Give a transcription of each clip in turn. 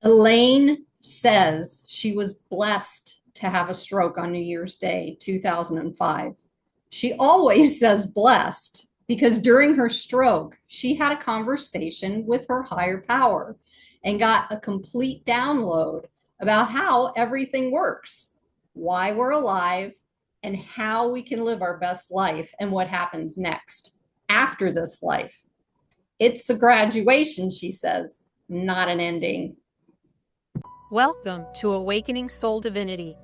Elaine says she was blessed to have a stroke on New Year's Day, 2005. She always says blessed because during her stroke, she had a conversation with her higher power and got a complete download about how everything works, why we're alive, and how we can live our best life and what happens next after this life. It's a graduation, she says, not an ending. Welcome to Awakening Soul Divinity,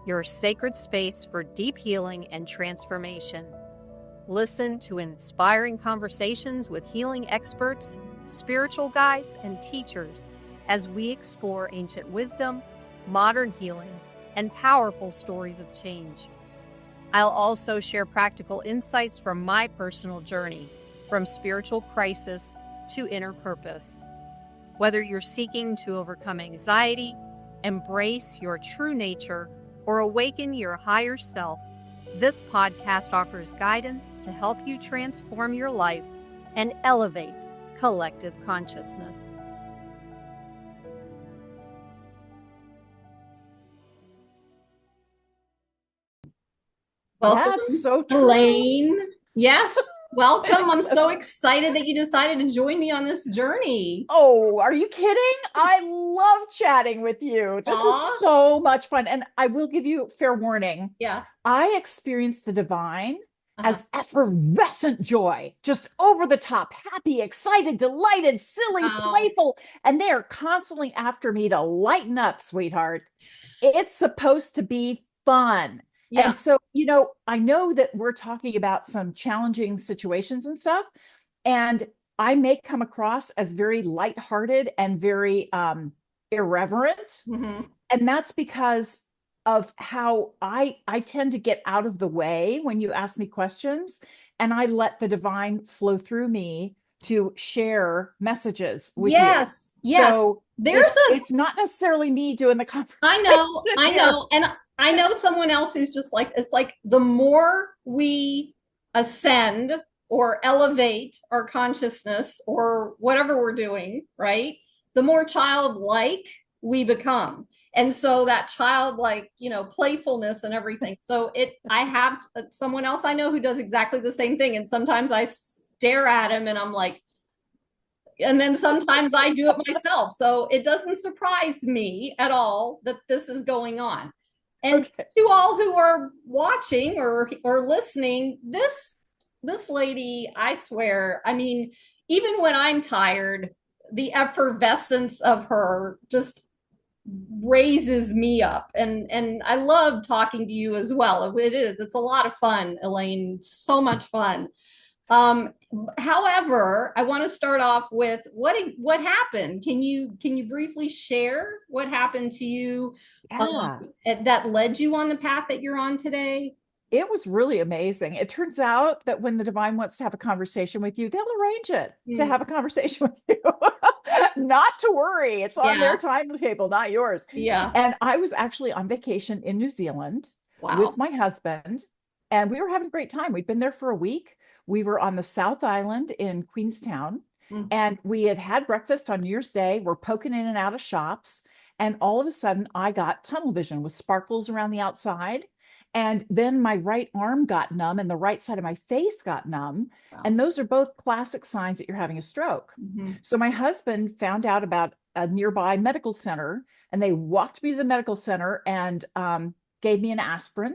your sacred space for deep healing and transformation. Listen to inspiring conversations with healing experts, spiritual guides, and teachers as we explore ancient wisdom, modern healing, and powerful stories of change. I'll also share practical insights from my personal journey, from spiritual crisis to inner purpose. Whether you're seeking to overcome anxiety, embrace your true nature, or awaken your higher self, this podcast offers guidance to help you transform your life and elevate collective consciousness. Welcome, That's so true. Elaine. Yes, welcome. I'm It's- so excited that you decided to join me on this journey. Oh, are you kidding? I love chatting with you. This Aw. is so much fun. And I will give you fair warning. Yeah. I experience the divine Uh-huh. as effervescent joy, just over the top, happy, excited, delighted, silly, Wow. playful. And they are constantly after me to lighten up, sweetheart. It's supposed to be fun. Yeah. And so, I know that we're talking about some challenging situations and stuff, and I may come across as very lighthearted and very irreverent. Mhm. And that's because of how I tend to get out of the way when you ask me questions, and I let the divine flow through me to share messages with you. Yes. Yes. So it's not necessarily me doing the conversation. I here. know. And I know someone else who's just like, it's like the more we ascend or elevate our consciousness or whatever we're doing, right? The more childlike we become. And so that childlike, playfulness and everything. So I have someone else I know who does exactly the same thing. And sometimes I stare at him and I'm like, and then sometimes I do it myself. So it doesn't surprise me at all that this is going on. And Okay. to all who are watching or listening, this lady, I swear, I mean, even when I'm tired, the effervescence of her just raises me up. And I love talking to you as well. It's a lot of fun, Elaine, so much fun. Um, However, I want to start off with what happened. Can you briefly share what happened to you Yeah. that led you on the path that you're on today? It was really amazing. It turns out that when the divine wants to have a conversation with you, they'll arrange it to have a conversation with you. Not to worry. It's on their Yeah. timetable, not yours. Yeah. And I was actually on vacation in New Zealand Wow. with my husband, and we were having a great time. We'd been there for a week. We were on the South Island in Queenstown, Mm. and we had breakfast on New Year's Day. We're poking in and out of shops, and all of a sudden, I got tunnel vision with sparkles around the outside. And then my right arm got numb and the right side of my face got numb. Wow. And those are both classic signs that you're having a stroke. Mhm. So my husband found out about a nearby medical center, and they walked me to the medical center and gave me an aspirin.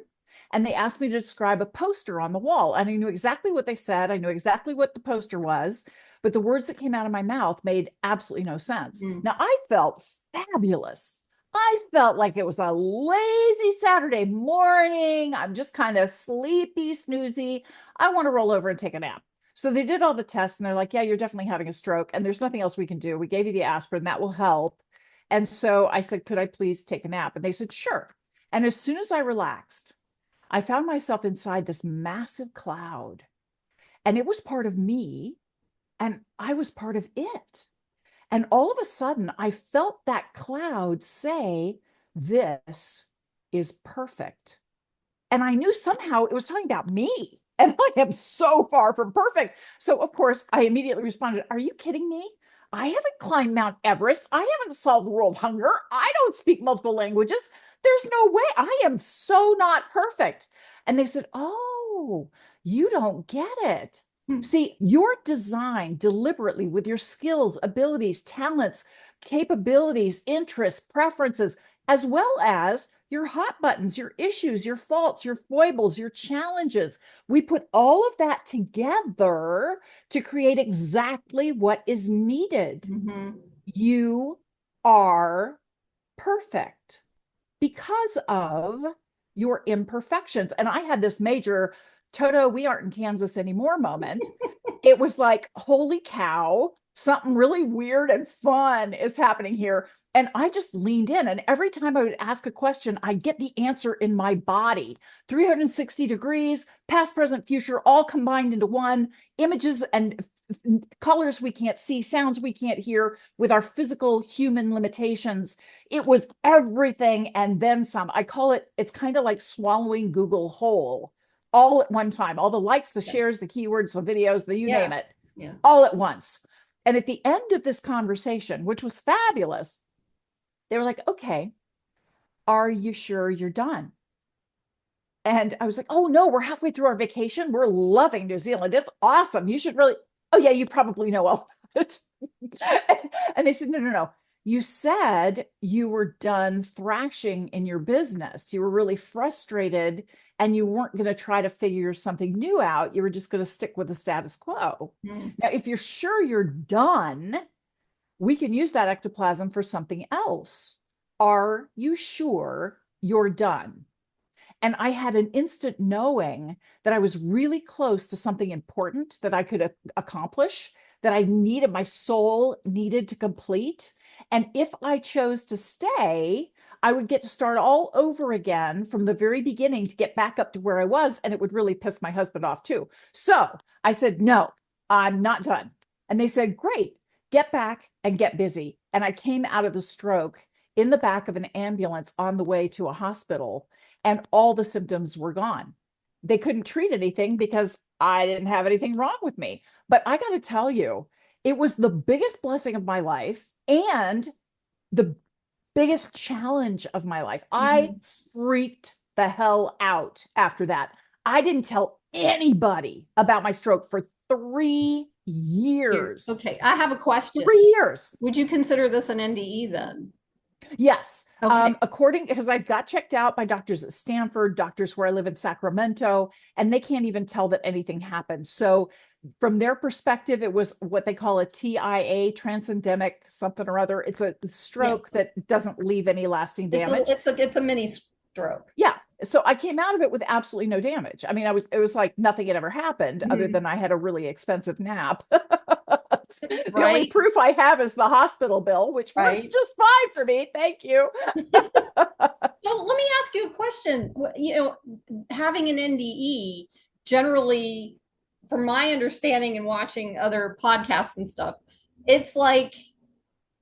And they asked me to describe a poster on the wall. And I knew exactly what they said. I knew exactly what the poster was, but the words that came out of my mouth made absolutely no sense. Mm. Now I felt fabulous. I felt like it was a lazy Saturday morning. I'm just kind of sleepy, snoozy. I want to roll over and take a nap. So they did all the tests and they're like, yeah, you're definitely having a stroke and there's nothing else we can do. We gave you the aspirin, that will help. And so I said, could I please take a nap? And they said, sure. And as soon as I relaxed, I found myself inside this massive cloud, and it was part of me and I was part of it. And all of a sudden, I felt that cloud say, this is perfect. And I knew somehow it was talking about me. And I am so far from perfect. So, of course, I immediately responded, are you kidding me? I haven't climbed Mount Everest. I haven't solved world hunger. I don't speak multiple languages. There's no way. I am so not perfect. And they said, oh, you don't get it. Hmm. See, you're designed deliberately with your skills, abilities, talents, capabilities, interests, preferences, as well as your hot buttons, your issues, your faults, your foibles, your challenges. We put all of that together to create exactly what is needed. Mm-hmm. You are perfect because of your imperfections. And I had this major Toto, we aren't in Kansas anymore moment. It was like, holy cow, something really weird and fun is happening here. And I just leaned in. And every time I would ask a question, I get the answer in my body 360 degrees, past, present, future, all combined into one, images and colors we can't see, sounds we can't hear with our physical human limitations. It was everything and then some. I call it, it's kind of like swallowing Google whole all at one time. All the likes, the Yeah. shares, the keywords, the videos, the you name it, Yeah. all at once. And at the end of this conversation, which was fabulous, they were like, okay, are you sure you're done? And I was like, oh no, we're halfway through our vacation. We're loving New Zealand. It's awesome. You should really, oh yeah, you probably know all of it. And they said, no, no, no. You said you were done thrashing in your business. You were really frustrated and you weren't going to try to figure something new out. You were just going to stick with the status quo. Mm. Now, if you're sure you're done, we can use that ectoplasm for something else. Are you sure you're done? And I had an instant knowing that I was really close to something important that I could accomplish, that I needed, my soul needed to complete. And if I chose to stay, I would get to start all over again from the very beginning to get back up to where I was. And it would really piss my husband off too. So I said, no, I'm not done. And they said, great, get back and get busy. And I came out of the stroke in the back of an ambulance on the way to a hospital, and all the symptoms were gone. They couldn't treat anything because I didn't have anything wrong with me. But I got to tell you, it was the biggest blessing of my life and the biggest challenge of my life. I Mm-hmm. freaked the hell out after that. I didn't tell anybody about my stroke for 3 years. Okay, I have a question. 3 years. Would you consider this an NDE then? Yes. Okay. According, because I got checked out by doctors at Stanford, doctors where I live in Sacramento, and they can't even tell that anything happened. So from their perspective, it was what they call a TIA, transendemic something or other. It's a stroke Yes. that doesn't leave any lasting damage. It's a mini stroke. Yeah. So I came out of it with absolutely no damage. I mean, it was like nothing had ever happened other Mhm. than I had a really expensive nap. The only Right. proof I have is the hospital bill, which works Right. just fine for me. Thank you. So let me ask you a question. You know, having an NDE generally, from my understanding and watching other podcasts and stuff, it's like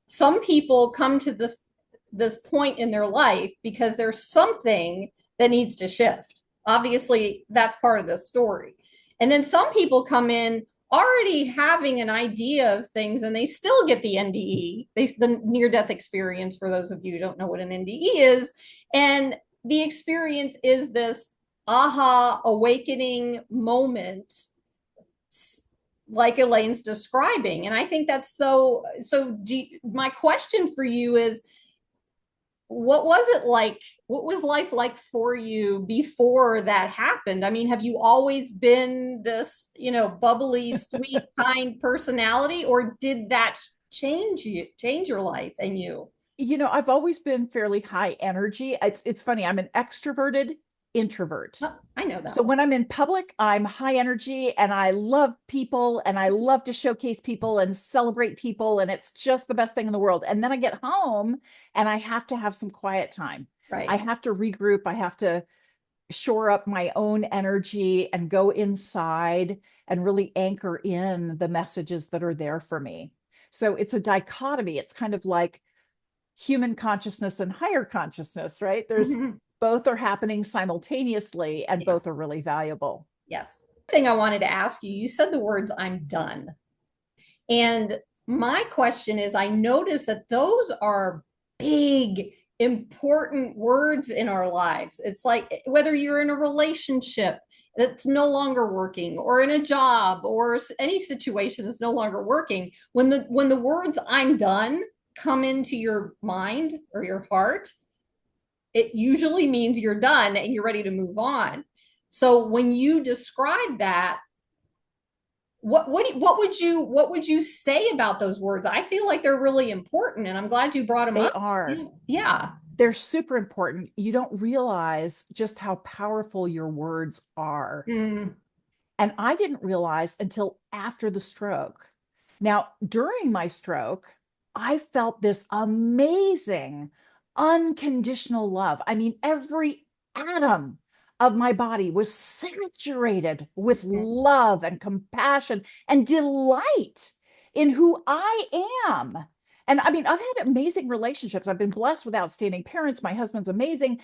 some people come to this point in their life because there's something that needs to shift. Obviously, that's part of the story. And then some people come in already having an idea of things and they still get the NDE, the near death experience, for those of you who don't know what an NDE is. And the experience is this aha awakening moment like Elaine's describing. And I think that's my question for you is, what was it like? What was life like for you before that happened? I mean, have you always been this, bubbly, sweet, kind personality, or did that change your life and you? I've always been fairly high energy. It's funny. I'm an extroverted introvert. Oh, I know that So one. when I'm in public, I'm high energy and I love people and I love to showcase people and celebrate people. And it's just the best thing in the world. And then I get home and I have to have some quiet time. I Right. have to regroup. I have to shore up my own energy and go inside and really anchor in the messages that are there for me. So it's a dichotomy. It's kind of like human consciousness and higher consciousness, right? There's Mhm. both are happening simultaneously and Yes. both are really valuable. Yes. Thing I wanted to ask you, you said the words "I'm done." And my question is, I notice that those are big, important words in our lives. It's like whether you're in a relationship that's no longer working, or in a job, or any situation that's no longer working, when the words "I'm done" come into your mind or your heart, it usually means you're done and you're ready to move on. So when you describe that, what would you say about those words? I feel like they're really important, and I'm glad you brought them They up. are. Yeah. They're super important. You don't realize just how powerful your words are. Mm, And I didn't realize until after the stroke. Now, during my stroke, I felt this amazing, unconditional love. I mean, every atom of my body was saturated with mm, love and compassion and delight in who I am. And I mean, I've had amazing relationships. I've been blessed with outstanding parents. My husband's amazing.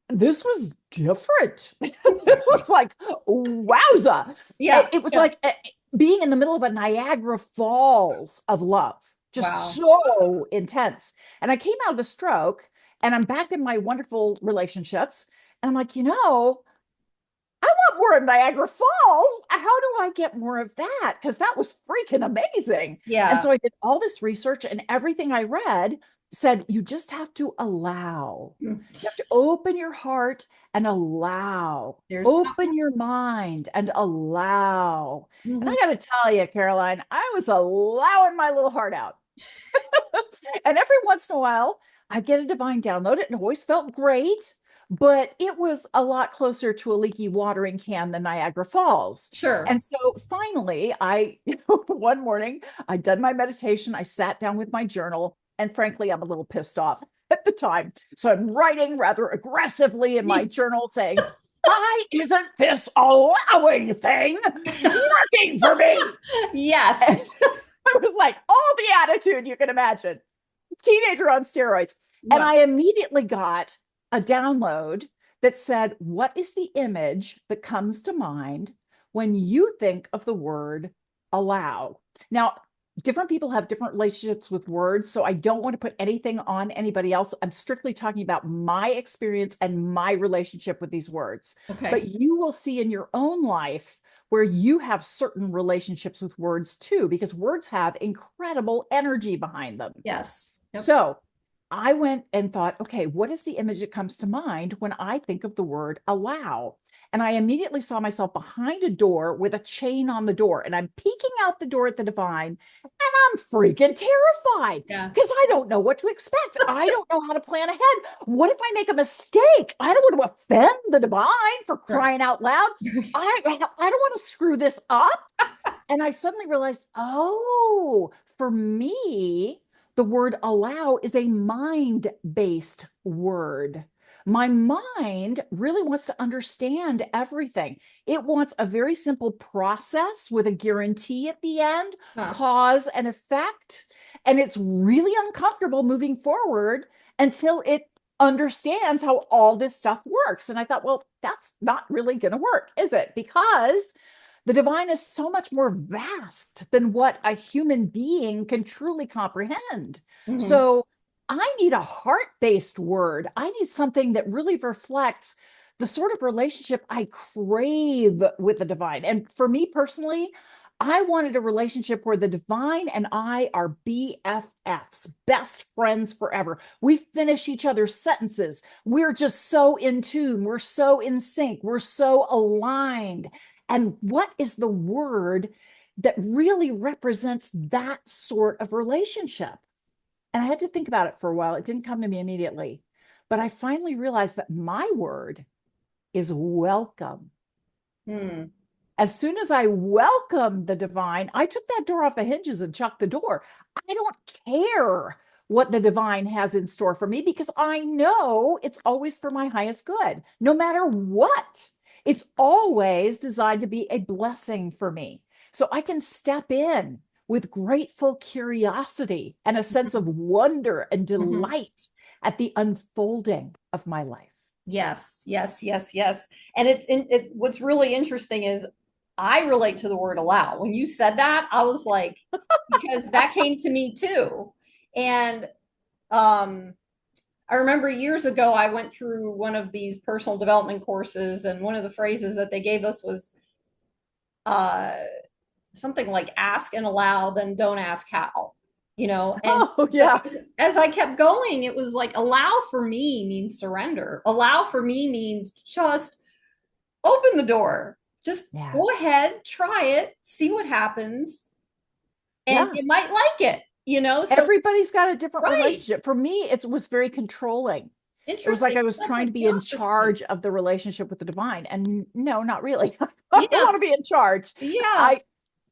This was different. It was like, wowza. yeah. It was Yeah. like being in the middle of a Niagara Falls of love, just Wow. so intense. And I came out of the stroke and I'm back in my wonderful relationships. And I'm like, I want more of Niagara Falls. How do I get more of that? Because that was freaking amazing. And Yeah. so I did all this research, and everything I read said you just have to allow. Mm. You have to open your heart and allow. There's that. Open your mind and allow. And I Mhm. got to tell you, Caroline, I was allowing my little heart out. And every once in a while, I get a divine download. It always felt great, but it was a lot closer to a leaky watering can than Niagara Falls. Sure. And so finally, one morning, I'd done my meditation. I sat down with my journal, and frankly, I'm a little pissed off at the time. So I'm writing rather aggressively in my journal saying, why isn't this allowing thing working for me? Yes. And I was like, all the attitude you can imagine, teenager on steroids. And Wow. I immediately got a download that said, what is the image that comes to mind when you think of the word allow? Now, different people have different relationships with words, so I don't want to put anything on anybody else. I'm strictly talking about my experience and my relationship with these words. Okay. But you will see in your own life where you have certain relationships with words too, because words have incredible energy behind them. Yes. Yep. So I went and thought, okay, what is the image that comes to mind when I think of the word allow? And I immediately saw myself behind a door with a chain on the door, and I'm peeking out the door at the divine, and I'm freaking terrified Yeah. because I don't know what to expect. I don't know how to plan ahead. What if I make a mistake? I don't want to offend the divine, for Sure. crying out loud. I don't want to screw this up. And I suddenly realized, oh, for me, the word allow is a mind based word. My mind really wants to understand everything. It wants a very simple process with a guarantee at the end, Huh. cause and effect. And it's really uncomfortable moving forward until it understands how all this stuff works. And I thought, well, that's not really going to work, is it? Because the divine is so much more vast than what a human being can truly comprehend. Mhm. So I need a heart based word. I need something that really reflects the sort of relationship I crave with the divine. And for me personally, I wanted a relationship where the divine and I are BFFs, best friends forever. We finish each other's sentences. We're just so in tune. We're so in sync. We're so aligned. And what is the word that really represents that sort of relationship? And I had to think about it for a while. It didn't come to me immediately. But I finally realized that my word is welcome. Hmm. As soon as I welcomed the divine, I took that door off the hinges and chucked the door. I don't care what the divine has in store for me because I know it's always for my highest good, no matter what. It's always designed to be a blessing for me. So I can step in with grateful curiosity and a sense of wonder and Mhm. delight at the unfolding of my life. Yes, yes, yes, yes. And it's what's really interesting is I relate to the word allow. When you said that, I was like, because that came to me too. And um, I remember years ago, I went through one of these personal development courses, and one of the phrases that they gave us was uh, something like ask and allow, then don't ask how, and Oh, yeah. as I kept going, it was like allow for me means surrender. Allow for me means just open the door. Just Yeah. go ahead, try it, see what happens, and Yeah. you might like it, So, Everybody's got a different right. relationship. For me, it was very controlling. It was like Interesting. I was That's trying like to be the in opposite. charge of the relationship with the divine. And no, not really. I don't Yeah. want to be in charge. Yeah. I,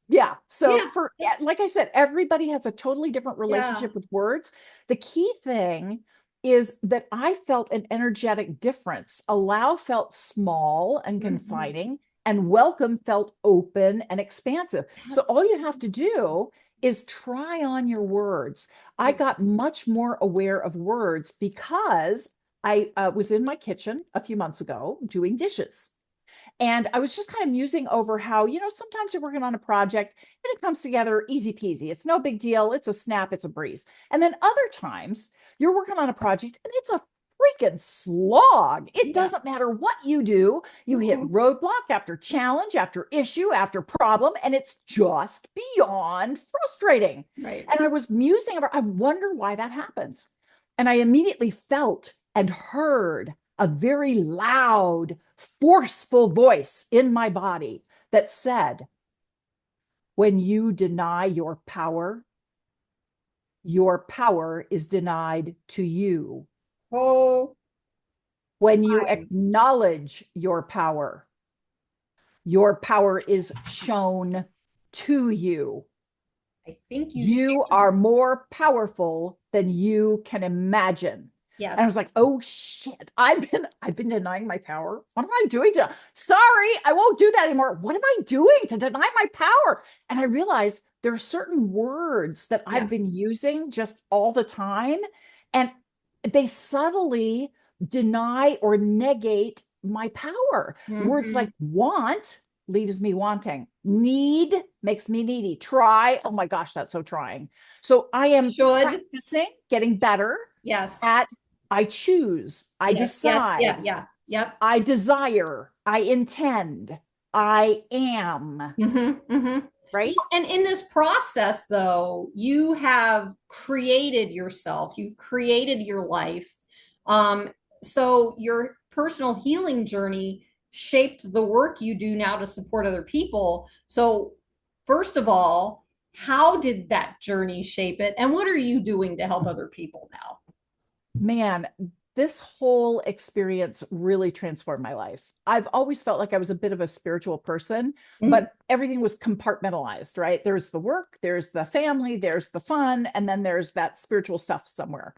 yeah. So Yeah. like I said, everybody has a totally different Yeah. relationship with words. The key thing is that I felt an energetic difference. Allow felt small and Mhm. confining, and welcome felt open and expansive. So That's all you so have to interesting. do is try on your words. I Okay. got much more aware of words because I was in my kitchen a few months ago doing dishes. And I was just kind of musing over how, sometimes you're working on a project and it comes together easy peasy. It's no big deal. It's a snap, it's a breeze. And then other times you're working on a project and it's a freaking slog. It Yeah. doesn't matter what you do, you hit Mhm. roadblock after challenge, after issue, after problem, and it's just beyond frustrating. Right. And I was musing over, I wonder why that happens. And I immediately felt and heard a very loud, forceful voice in my body that said, when you deny your power is denied to you. Oh, When you time. acknowledge your power is shown to you. I think you You shared. are more powerful than you can imagine. And I Yes. was like, oh shit, I've been denying my power. What am I doing to sorry, I won't do that anymore. What am I doing to deny my power? And I realized there are certain words that Yeah. I've been using just all the time, and they subtly deny or negate my power. Words Hmm. like want leaves me wanting. Need makes me needy. Try, oh my gosh, that's so trying. So I am Should. practicing getting better Yes. at I choose, I Yes. Yes. Yeah. decide, Yeah. Yep. I desire, I intend, I am, Hmm. Hmm. right? And in this process, though, you have created yourself, you've created your life. Um, so your personal healing journey shaped the work you do now to support other people. So, first of all, how did that journey shape it? And what are you doing to help other people now? Man, this whole experience really transformed my life. I've always felt like I was a bit of a spiritual person, Mhm. but everything was compartmentalized, right? There's the work, there's the family, there's the fun, and then there's that spiritual stuff somewhere.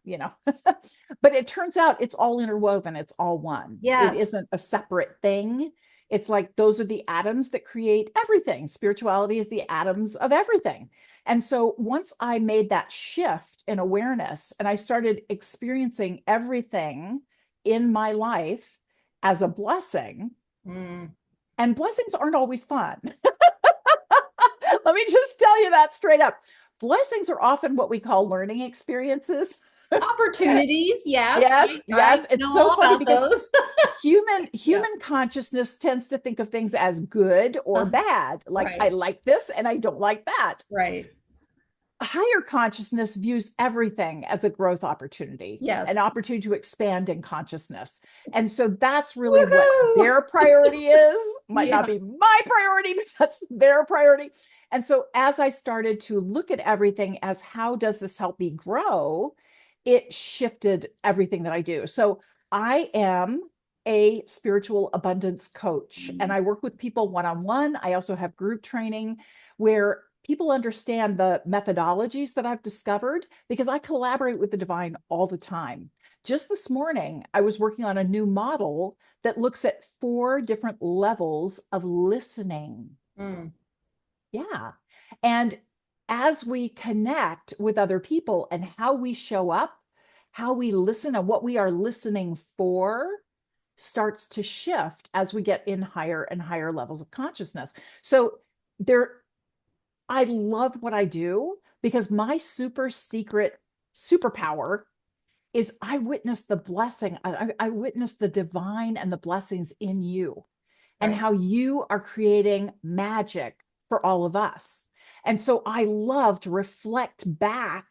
But it turns out it's all interwoven, it's all one. It Yes. isn't a separate thing. It's like those are the atoms that create everything. Spirituality is the atoms of everything. And so once I made that shift in awareness and I started experiencing everything in my life as a blessing, Mm. and blessings aren't always fun. Let me just tell you that straight up. Blessings are often what we call learning experiences. Opportunities, yes. Yes, I yes. It's know so all funny about because those. human Yeah. human consciousness tends to think of things as good or bad. Like I Right. like this and I don't like that. Right. Higher consciousness views everything as a growth opportunity, an Yes. opportunity to expand in consciousness. And so that's really what Woohoo! their priority is. Might not Yeah. be my priority, but that's their priority. And so as I started to look at everything as how does this help me grow, it shifted everything that I do. So I am a spiritual abundance coach and I work with people one on one. I also have group training where people understand the methodologies that I've discovered because I collaborate with the divine all the time. Just this morning, I was working on a new model that looks at 4 different levels of listening. Mm. Yeah. And as we connect with other people and how we show up, how we listen, and what we are listening for, starts to shift as we get in higher and higher levels of consciousness. So there, I love what I do because my super secret superpower is I witness the blessing. I witness the divine and the blessings in you and Right. how you are creating magic for all of us. And so I love to reflect back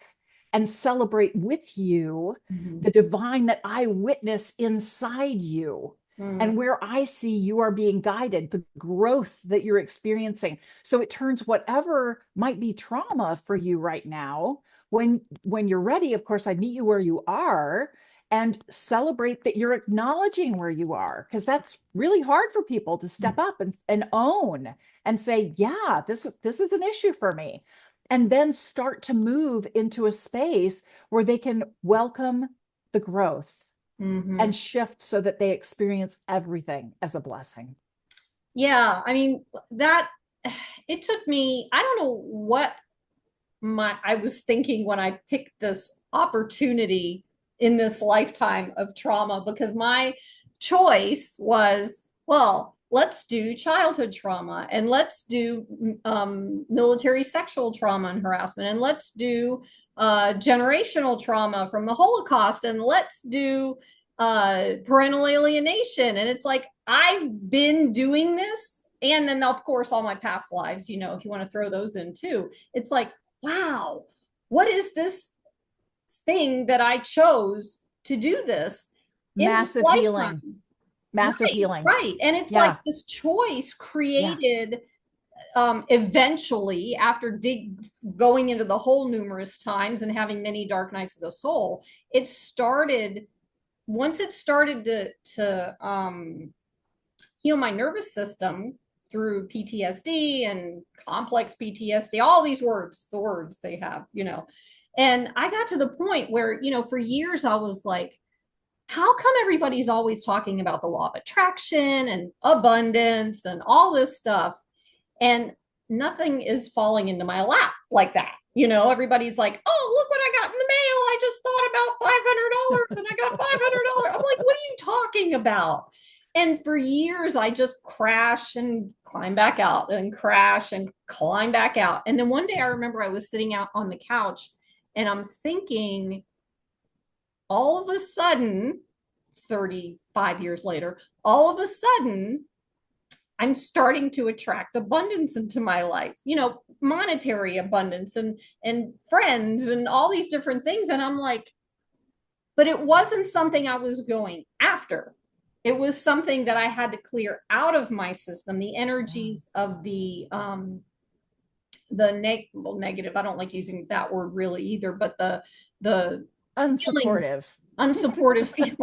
and celebrate with you Mhm. the divine that I witness inside you Mm. and where I see you are being guided, the growth that you're experiencing. So it turns whatever might be trauma for you right now, when you're ready, of course, I meet you where you are and celebrate that you're acknowledging where you are, because that's really hard for people to step up and own and say, yeah, this is an issue for me, and then start to move into a space where they can welcome the growth Mhm. and shift so that they experience everything as a blessing. Yeah, I mean that it took me, I don't know what my I was thinking when I picked this opportunity in this lifetime of trauma, because my choice was, well, let's do childhood trauma, and let's do military sexual trauma and harassment, and let's do generational trauma from the Holocaust, and let's do parental alienation. And it's like, I've been doing this. And then, of course, all my past lives, if you want to throw those in too, it's like, wow, what is this thing that I chose to do this in this Massive healing, lifetime? massive Right, healing. right. And it's like Yeah, this choice yeah. created eventually, after going into the hole numerous times and having many dark nights of the soul, it started, once it started to heal my nervous system through PTSD and complex PTSD, all these words, the words they have. And I got to the point where, for years I was like, how come everybody's always talking about the law of attraction and abundance and all this stuff? And nothing is falling into my lap like that. Everybody's like, oh, look what I got in the mail. I just thought about $500 and I got $500. I'm like, what are you talking about? And for years, I just crash and climb back out and crash and climb back out. And then one day I remember I was sitting out on the couch and I'm thinking, all of a sudden, 35 years later, all of a sudden, I'm starting to attract abundance into my life, monetary abundance and friends and all these different things. And I'm like, but it wasn't something I was going after. It was something that I had to clear out of my system, the energies of negative. I don't like using that word really either, but the feelings, Unsupportive. unsupportive feel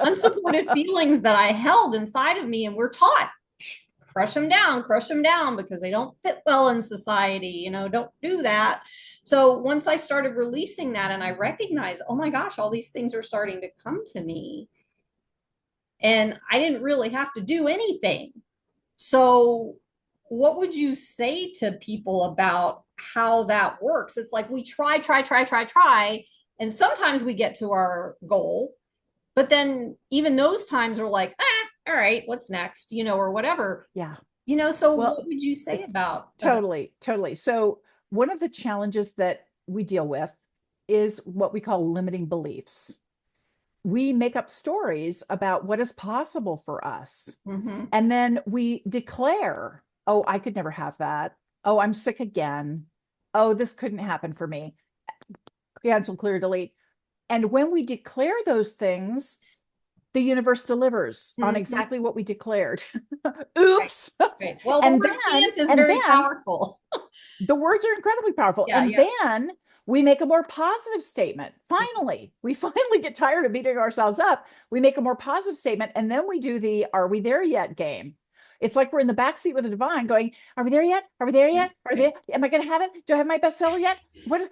unsupportive feelings that I held inside of me, and we're taught, crush them down because they don't fit well in society, don't do that. So once I started releasing that and I recognized, oh my gosh, all these things are starting to come to me, and I didn't really have to do anything. So what would you say to people about how that works? It's like we try, and sometimes we get to our goal, but then even those times are like, all right, what's next, or whatever. Yeah. So Well, what would you say about totally, totally. So one of the challenges that we deal with is what we call limiting beliefs. We make up stories about what is possible for us. Mhm. And then we declare, oh, I could never have that. Oh, I'm sick again. Oh, this couldn't happen for me. Cancel, clear, delete. And when we declare those things, the universe delivers on Mhm. exactly what we declared. Right, Oops. right. Well, the and word then, can't is and very then powerful. the words are incredibly powerful. Yeah, And yeah. then we make a more positive statement. Finally, we finally get tired of beating ourselves up. We make a more positive statement. And then we do the "Are we there yet" game. It's like we're in the backseat with the divine going, "Are we there yet? Are we there yet? Are Right. there? Am I going to have it? Do I have my bestseller yet? What?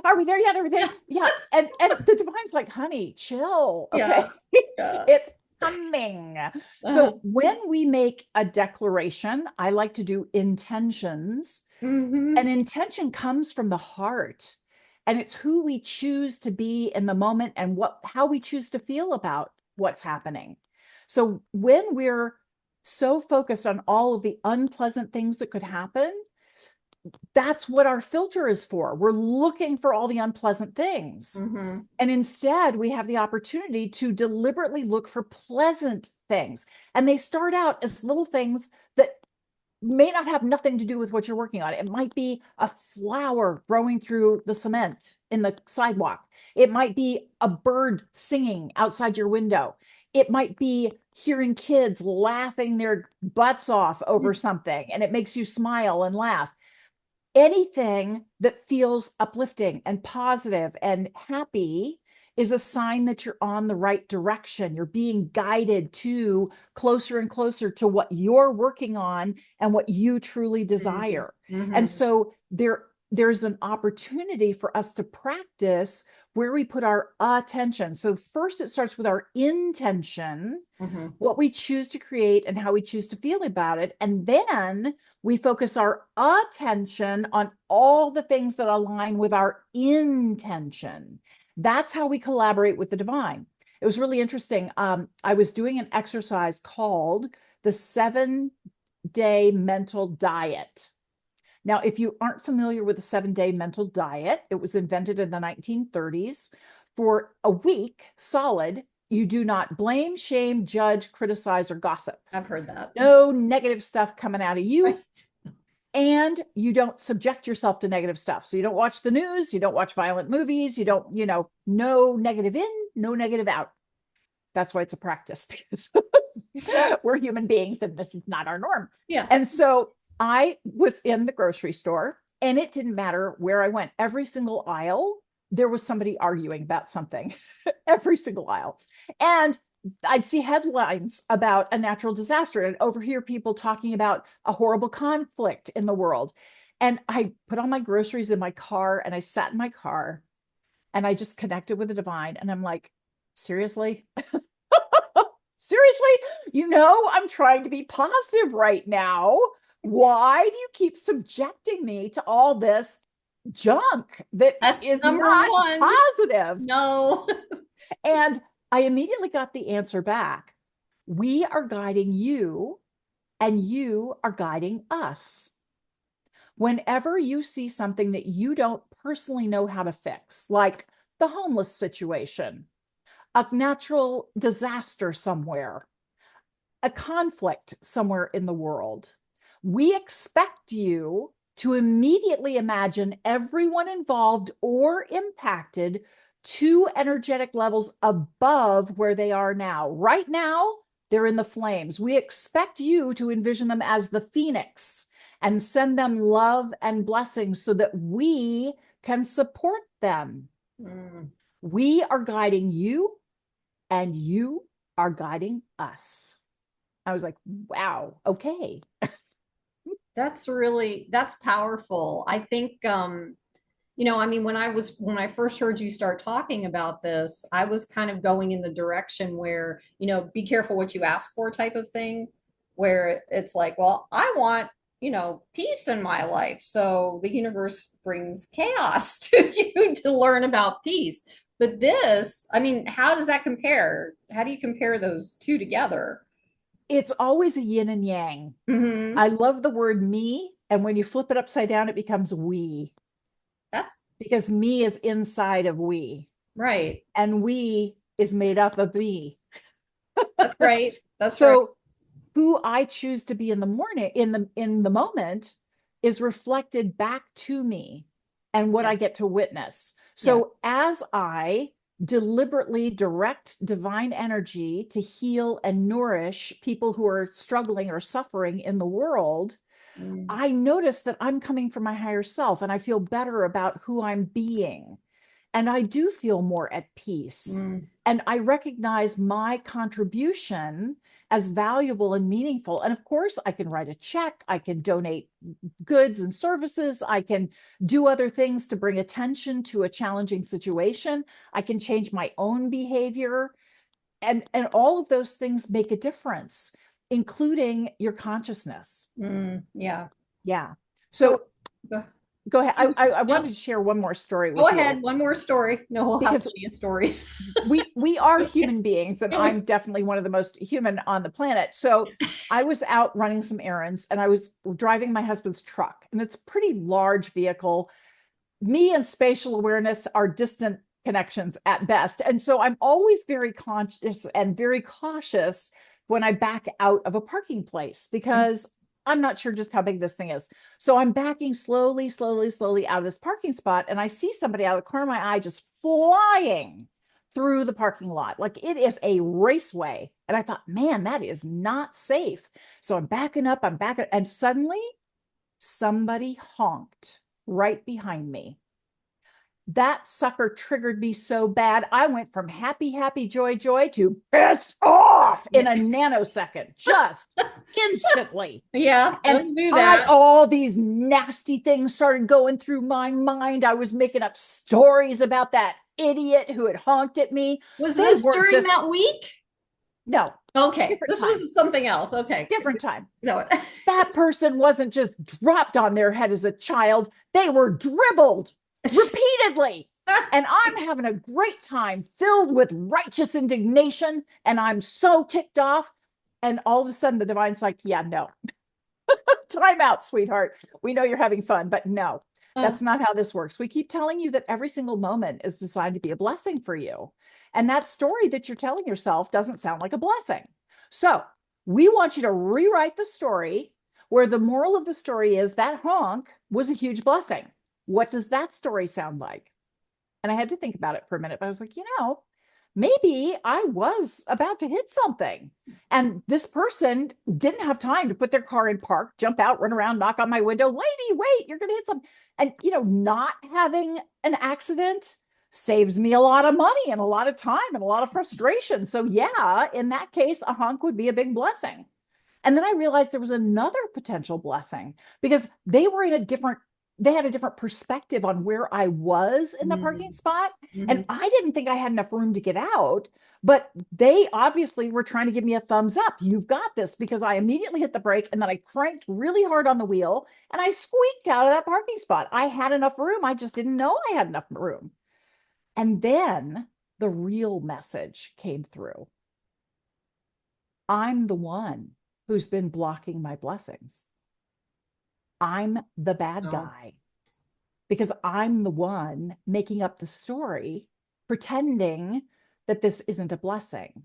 Are we there yet? Are we there? Yeah." And the divine's like, "Honey, chill. Yeah. Okay. Yeah. It's coming." Uh-huh. So when we make a declaration, I like to do intentions. An Hmm. intention comes from the heart, and it's who we choose to be in the moment and how we choose to feel about what's happening. So when we're so focused on all of the unpleasant things that could happen, that's what our filter is for. We're looking for all the unpleasant things. Mm-hmm. And instead, we have the opportunity to deliberately look for pleasant things. And they start out as little things that may not have nothing to do with what you're working on. It might be a flower growing through the cement in the sidewalk. It might be a bird singing outside your window. It might be hearing kids laughing their butts off over something, and it makes you smile and laugh. Anything that feels uplifting and positive and happy is a sign that you're on the right direction. You're being guided to closer and closer to what you're working on and what you truly desire. And Mm-hmm. so there's an opportunity for us to practice where we put our attention. So first it starts with our intention, Mm-hmm. what we choose to create and how we choose to feel about it. And then we focus our attention on all the things that align with our intention. That's how we collaborate with the divine. It was really interesting. I was doing an exercise called the 7-day mental diet. Now, if you aren't familiar with the 7-day mental diet, it was invented in the 1930s. For a week solid, you do not blame, shame, judge, criticize, or gossip. I've heard that. No negative stuff coming out of you. Right. And you don't subject yourself to negative stuff. So you don't watch the news, you don't watch violent movies, you don't, no negative in, no negative out. That's why it's a practice, because we're human beings and this is not our norm. Yeah. And so I was in the grocery store and it didn't matter where I went. Every single aisle, there was somebody arguing about something, every single aisle. And I'd see headlines about a natural disaster and overhear people talking about a horrible conflict in the world. And I put all my groceries in my car and I sat in my car and I just connected with the divine. And I'm like, seriously? Seriously? I'm trying to be positive right now. Why do you keep subjecting me to all this junk that That's is number not one. positive? No. And I immediately got the answer back. We are guiding you, and you are guiding us. Whenever you see something that you don't personally know how to fix, like the homeless situation, a natural disaster somewhere, a conflict somewhere in the world, we expect you to immediately imagine everyone involved or impacted to energetic levels above where they are now. Right now, they're in the flames. We expect you to envision them as the phoenix and send them love and blessings so that we can support them. Mm. We are guiding you, and you are guiding us. I was like, wow, okay. That's powerful. I think I mean, when I first heard you start talking about this, I was kind of going in the direction where, be careful what you ask for type of thing, where it's like, well, I want, peace in my life. So the universe brings chaos to you to learn about peace. But this, I mean, how does that compare? How do you compare those two together? It's always a yin and yang. Hmm. I love the word me. And when you flip it upside down, it becomes we, That's because me is inside of we, right. and we is made up of me. That's right. That's right. So who I choose to be in the morning, in the moment, is reflected back to me and what I Yes. get to witness. Yes. So as I deliberately direct divine energy to heal and nourish people who are struggling or suffering in the world, Mm. I notice that I'm coming from my higher self and I feel better about who I'm being. And I do feel more at peace. Mm. And I recognize my contribution as valuable and meaningful. And of course, I can write a check, I can donate goods and services, I can do other things to bring attention to a challenging situation, I can change my own behavior. And all of those things make a difference, including your consciousness. Mm. Yeah. Yeah. So So go, go ahead. I wanted to share one more story Go with you ahead. One more story. No, we'll have because plenty of stories. we are human beings, and I'm definitely one of the most human on the planet. So I was out running some errands, and I was driving my husband's truck, and it's a pretty large vehicle. Me and spatial awareness are distant connections at best. And so I'm always very conscious and very cautious when I back out of a parking place because I'm not sure just how big this thing is. So I'm backing slowly, slowly, slowly out of this parking spot. And I see somebody out of the corner of my eye just flying through the parking lot. Like it is a raceway. And I thought, man, that is not safe. So I'm backing, and suddenly somebody honked right behind me. That sucker triggered me so bad. I went from happy, happy, joy, joy to pissed off in a nanosecond, just instantly. Yeah, And don't do that. all these nasty things started going through my mind. I was making up stories about that idiot who had honked at me. Was They this weren't during just, that week? no, Okay, different this time, was something else. Okay. different time. No. That person wasn't just dropped on their head as a child, they were dribbled repeatedly. And I'm having a great time filled with righteous indignation. And I'm so ticked off. And all of a sudden, the divine's like, yeah, no, time out, sweetheart. We know you're having fun, but no, that's not how this works. We keep telling you that every single moment is designed to be a blessing for you. And that story that you're telling yourself doesn't sound like a blessing. So we want you to rewrite the story where the moral of the story is that honk was a huge blessing. What does that story sound like? And I had to think about it for a minute, but I was like, maybe I was about to hit something. And this person didn't have time to put their car in park, jump out, run around, knock on my window. Lady, wait, you're going to hit something. And, not having an accident saves me a lot of money and a lot of time and a lot of frustration. So, yeah, in that case, a honk would be a big blessing. And then I realized there was another potential blessing because they had a different perspective on where I was in the parking spot. And I didn't think I had enough room to get out, but they obviously were trying to give me a thumbs up. You've got this, because I immediately hit the brake and then I cranked really hard on the wheel and I squeaked out of that parking spot. I had enough room. I just didn't know I had enough room. And then the real message came through. I'm the one who's been blocking my blessings. I'm the bad guy because I'm the one making up the story, pretending that this isn't a blessing,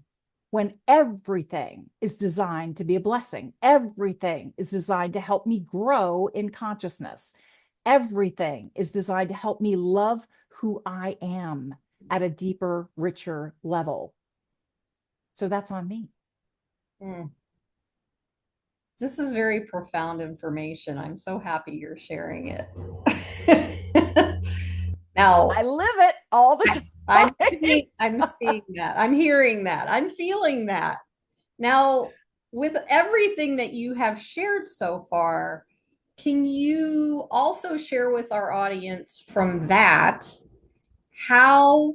when everything is designed to be a blessing. Everything is designed to help me grow in consciousness. Everything is designed to help me love who I am at a deeper, richer level. So that's on me. Mm. This is very profound information. I'm so happy you're sharing it. Now, I live it all the time. I'm seeing that. I'm hearing that. I'm feeling that. Now, with everything that you have shared so far, can you also share with our audience from that how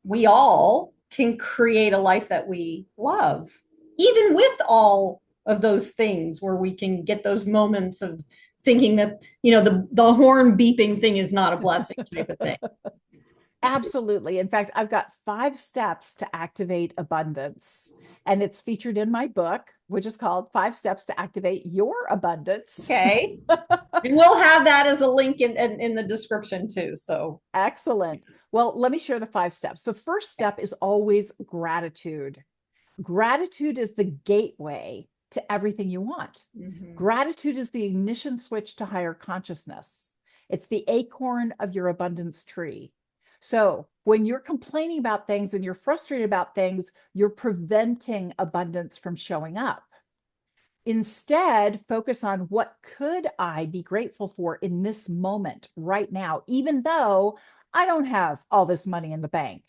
we all can create a life that we love, even with all of those things where we can get those moments of thinking that, the horn beeping thing is not a blessing type of thing. Absolutely. In fact, I've got 5 steps to activate abundance, and it's featured in my book, which is called 5 Steps to Activate Your Abundance. Okay. And we'll have that as a link in the description too. So excellent. Well, let me share the 5 steps. The first step is always gratitude. Gratitude is the gateway to everything you want. Gratitude is the ignition switch to higher consciousness. It's the acorn of your abundance tree. So when you're complaining about things and you're frustrated about things, you're preventing abundance from showing up. Instead, focus on what could I be grateful for in this moment right now, even though I don't have all this money in the bank.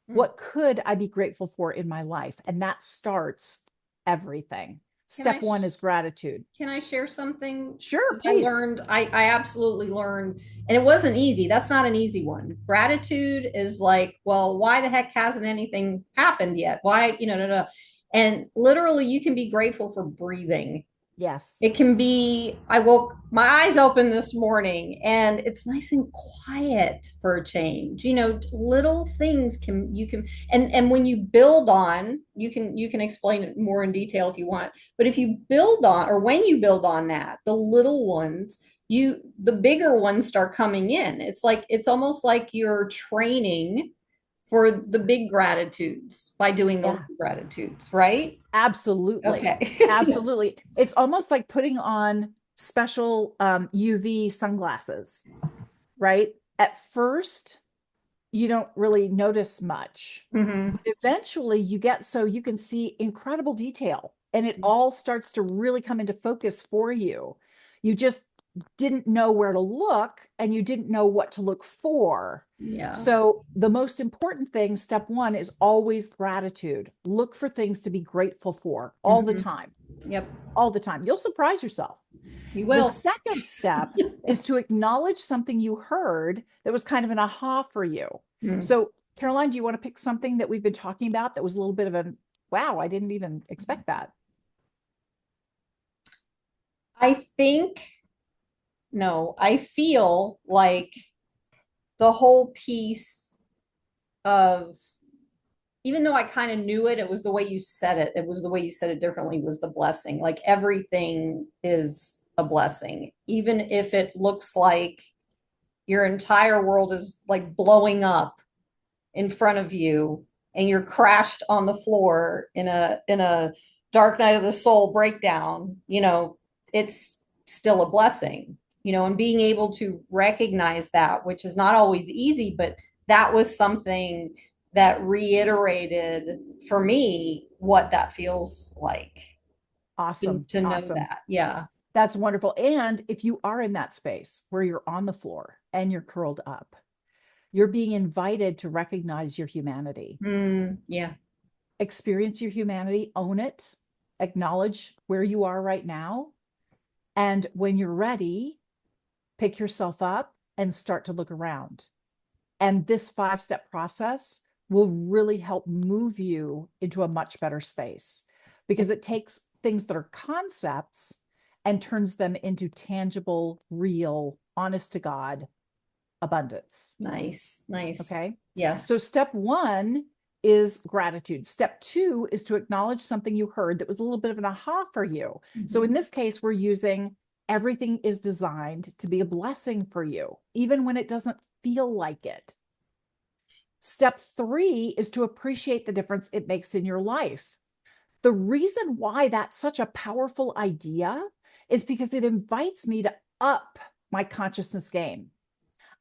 What could I be grateful for in my life? And that starts everything. Step 1 is gratitude. Can I share something? Sure, please. I absolutely learned, and it wasn't easy. That's not an easy one. Gratitude is like, well, why the heck hasn't anything happened yet? Why, And literally you can be grateful for breathing. Yes. It can be, I woke my eyes open this morning and it's nice and quiet for a change. Little things can you can and when you build on, you can explain it more in detail if you want. But if you build on or when you build on that, the little ones, the bigger ones start coming in. It's almost like you're training for the big gratitudes by doing the little Yeah. gratitudes, right? Absolutely. Okay. Absolutely. It's almost like putting on special UV sunglasses, right? At first, you don't really notice much, hmm but eventually you get so you can see incredible detail and it all starts to really come into focus for you. You just didn't know where to look and you didn't know what to look for. Yeah. So, the most important thing, step one, is always gratitude. Look for things to be grateful for all the hmm time, Yep. all the time. You'll surprise yourself. You The will. second step is to acknowledge something you heard that was kind of an aha for you. Mm. So, Caroline, do you want to pick something that we've been talking about that was a little bit of a wow, I didn't even expect that? I think, no, I feel like the whole piece of, even though I kind of knew it, it was the way you said it. It was the way you said it differently, was the blessing. Like everything is a blessing, even if it looks like your entire world is like blowing up in front of you and you're crashed on the floor in a dark night of the soul breakdown. It's still a blessing. And being able to recognize that, which is not always easy, but that was something that reiterated for me what that feels like to, Awesome. to know Awesome. that. Yeah. That's wonderful. And if you are in that space where you're on the floor and you're curled up, you're being invited to recognize your humanity, Yeah. experience your humanity, own it, acknowledge where you are right now. And when you're ready, pick yourself up and start to look around. And this 5-step process will really help move you into a much better space because it takes things that are concepts and turns them into tangible, real, honest to God abundance. Nice. Nice. Okay. Yes. So, step one is gratitude. Step two is to acknowledge something you heard that was a little bit of an aha for you. So, in Mhm. this case, we're using everything is designed to be a blessing for you, even when it doesn't feel like it. Step three is to appreciate the difference it makes in your life. The reason why that's such a powerful idea is because it invites me to up my consciousness game.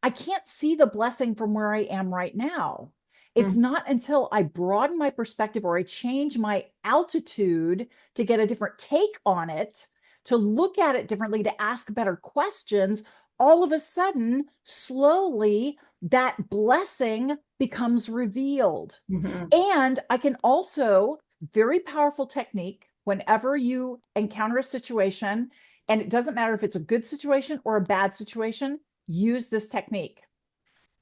I can't see the blessing from where I am right now. It's Mm. not until I broaden my perspective or I change my altitude to get a different take on it, to look at it differently, to ask better questions, all of a sudden, slowly, that blessing becomes revealed. Mhm. And I can also, very powerful technique, whenever you encounter a situation, and it doesn't matter if it's a good situation or a bad situation, use this technique.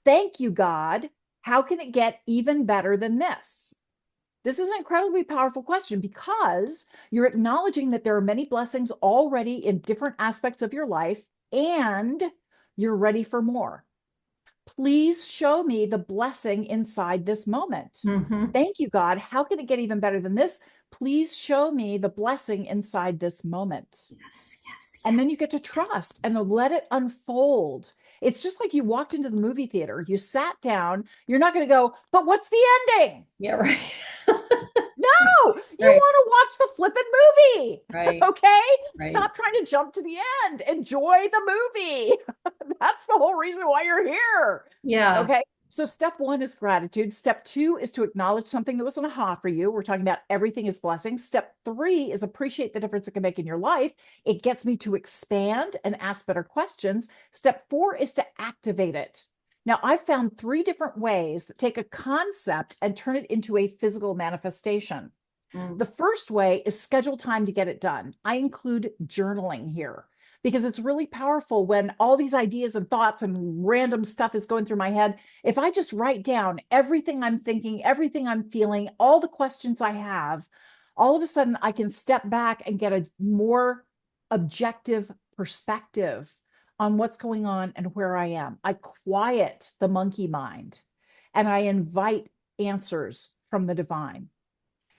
Thank you, God. How can it get even better than this? This is an incredibly powerful question because you're acknowledging that there are many blessings already in different aspects of your life and you're ready for more. Please show me the blessing inside this moment. Mhm. Thank you, God. How can it get even better than this? Please show me the blessing inside this moment. Yes, yes, And then yes, you get to yes. trust and let it unfold. It's just like you walked into the movie theater, you sat down, you're not going to go, but what's the ending? Yeah, right. No, you Right, want to watch the flippin' movie. right, Okay? right. Stop trying to jump to the end. Enjoy the movie. That's the whole reason why you're here. Yeah. Okay. So, step one is gratitude. Step two is to acknowledge something that was an aha for you. We're talking about everything is blessing. Step three is appreciate the difference it can make in your life. It gets me to expand and ask better questions. Step four is to activate it. Now, I've found three different ways that take a concept and turn it into a physical manifestation. Mm. The first way is schedule time to get it done. I include journaling here because it's really powerful when all these ideas and thoughts and random stuff is going through my head. If I just write down everything I'm thinking, everything I'm feeling, all the questions I have, all of a sudden I can step back and get a more objective perspective on what's going on and where I am. I quiet the monkey mind and I invite answers from the divine.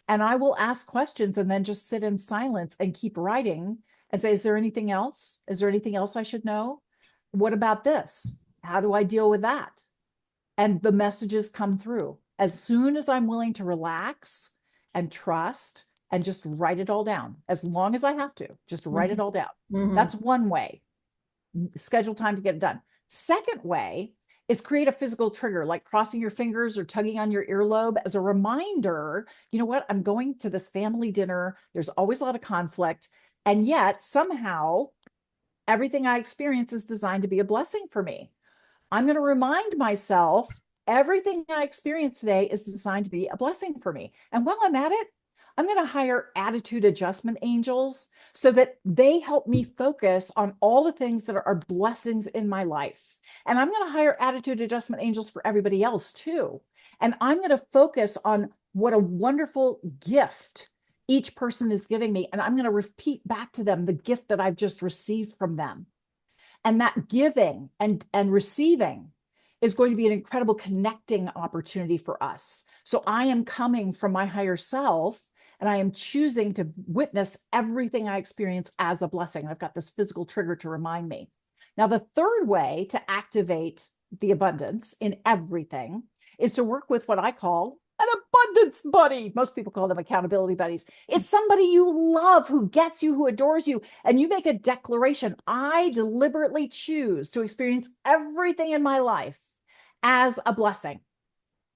And I will ask questions and then just sit in silence and keep writing and say, is there anything else? Is there anything else I should know? What about this? How do I deal with that? And the messages come through. As soon as I'm willing to relax and trust and just write it all down, as long as I have to, just write it all down. Mm-hmm. That's one way. Schedule time to get it done. Second way is create a physical trigger, like crossing your fingers or tugging on your earlobe as a reminder, you know what, I'm going to this family dinner. There's always a lot of conflict. And yet somehow everything I experience is designed to be a blessing for me. I'm going to remind myself everything I experience today is designed to be a blessing for me. And while I'm at it, I'm going to hire attitude adjustment angels so that they help me focus on all the things that are blessings in my life. And I'm going to hire attitude adjustment angels for everybody else too. And I'm going to focus on what a wonderful gift each person is giving me. And I'm going to repeat back to them the gift that I've just received from them. And that giving and receiving is going to be an incredible connecting opportunity for us. So I am coming from my higher self and I am choosing to witness everything I experience as a blessing. I've got this physical trigger to remind me. Now, the third way to activate the abundance in everything is to work with what I call an abundance buddy. Most people call them accountability buddies. It's somebody you love, who gets you, who adores you, and you make a declaration. I deliberately choose to experience everything in my life as a blessing.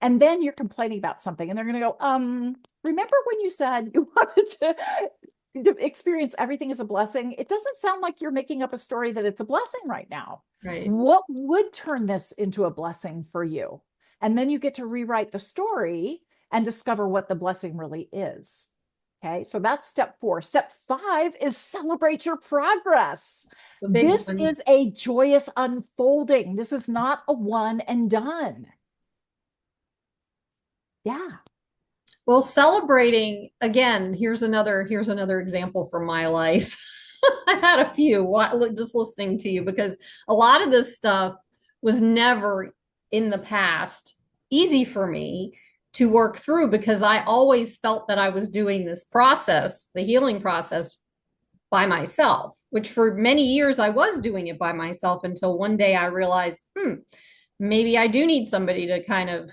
And then you're complaining about something and they're going to go, remember when you said you wanted to experience everything as a blessing? It doesn't sound like you're making up a story that it's a blessing right now. Right. What would turn this into a blessing for you? And then you get to rewrite the story and discover what the blessing really is. Okay, so that's step 4. Step 5 is celebrate your progress. This is a joyous unfolding. This is not a one and done. Yeah. Well, celebrating again, here's another example from my life. I've had a few just listening to you because a lot of this stuff was never in the past easy for me to work through because I always felt that I was doing this process, the healing process, by myself, which for many years I was doing it by myself until one day I realized, maybe I do need somebody to kind of,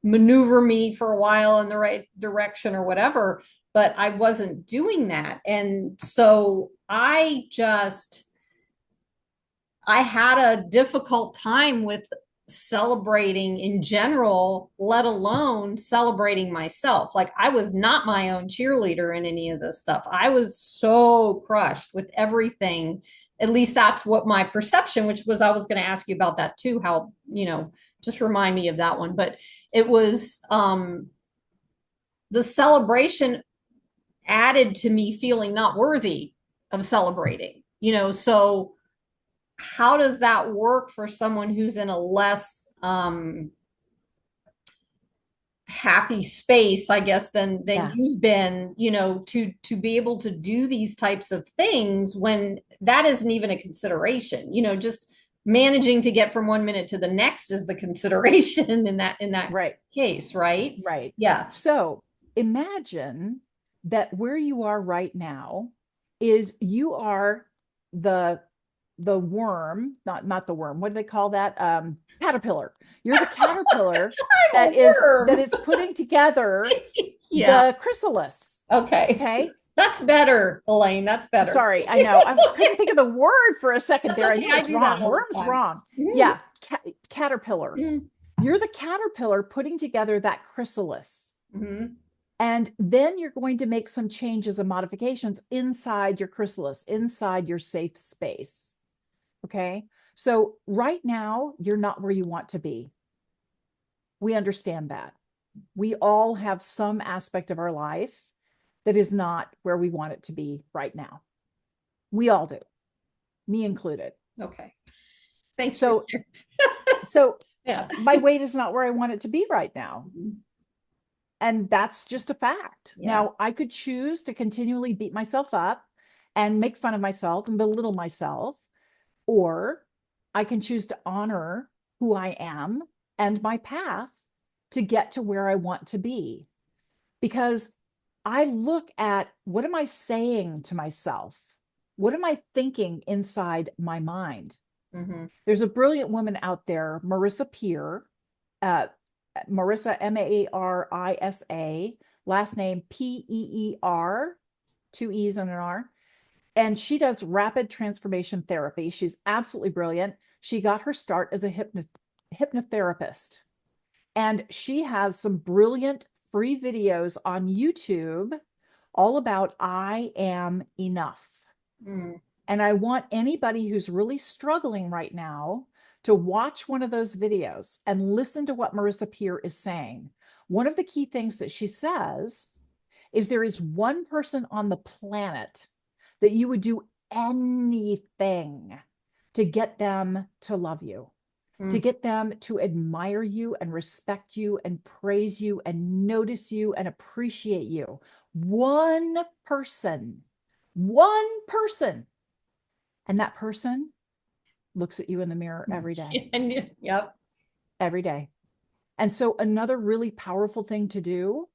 maneuver me for a while in the right direction or whatever, but I wasn't doing that. And so I had a difficult time with celebrating in general, let alone celebrating myself. Like I was not my own cheerleader in any of this stuff. I was so crushed with everything. At least that's what my perception, which was, I was going to ask you about that too, how, just remind me of that one. But it was the celebration added to me feeling not worthy of celebrating, so how does that work for someone who's in a less happy space, I guess, than you've been, to be able to do these types of things when that isn't even a consideration, just managing to get from one minute to the next is the consideration in that right. case, right? Right. Yeah. So imagine that where you are right now is you are the worm, not the worm. What do they call that? Caterpillar. You're the caterpillar that is putting together the chrysalis. Okay. That's better, Elaine. That's better. Sorry, I know. I couldn't think of the word for a second there. Okay. I knew it was wrong. Worm's wrong. Mm-hmm. Yeah, caterpillar. Mm-hmm. You're the caterpillar putting together that chrysalis. Mm-hmm. And then you're going to make some changes and modifications inside your chrysalis, inside your safe space. Okay. So right now, you're not where you want to be. We understand that. We all have some aspect of our life that is not where we want it to be right now. We all do, me included. Okay. Thanks. So, yeah, my weight is not where I want it to be right now. Mm-hmm. And that's just a fact. Yeah. Now, I could choose to continually beat myself up and make fun of myself and belittle myself, or I can choose to honor who I am and my path to get to where I want to be. Because I look at, what am I saying to myself? What am I thinking inside my mind? Mm-hmm. There's a brilliant woman out there, Marissa Peer, uh, Marissa, Marisa, last name Peer, two E's and an R. And she does rapid transformation therapy. She's absolutely brilliant. She got her start as a hypnotherapist. And she has some brilliant free videos on YouTube all about I am enough. Mm. And I want anybody who's really struggling right now to watch one of those videos and listen to what Marissa Peer is saying. One of the key things that she says is there is one person on the planet that you would do anything to get them to love you, to Mm. get them to admire you and respect you and praise you and notice you and appreciate you. One person, one person. And that person looks at you in the mirror every day, And yep. every day. And so, another really powerful thing to do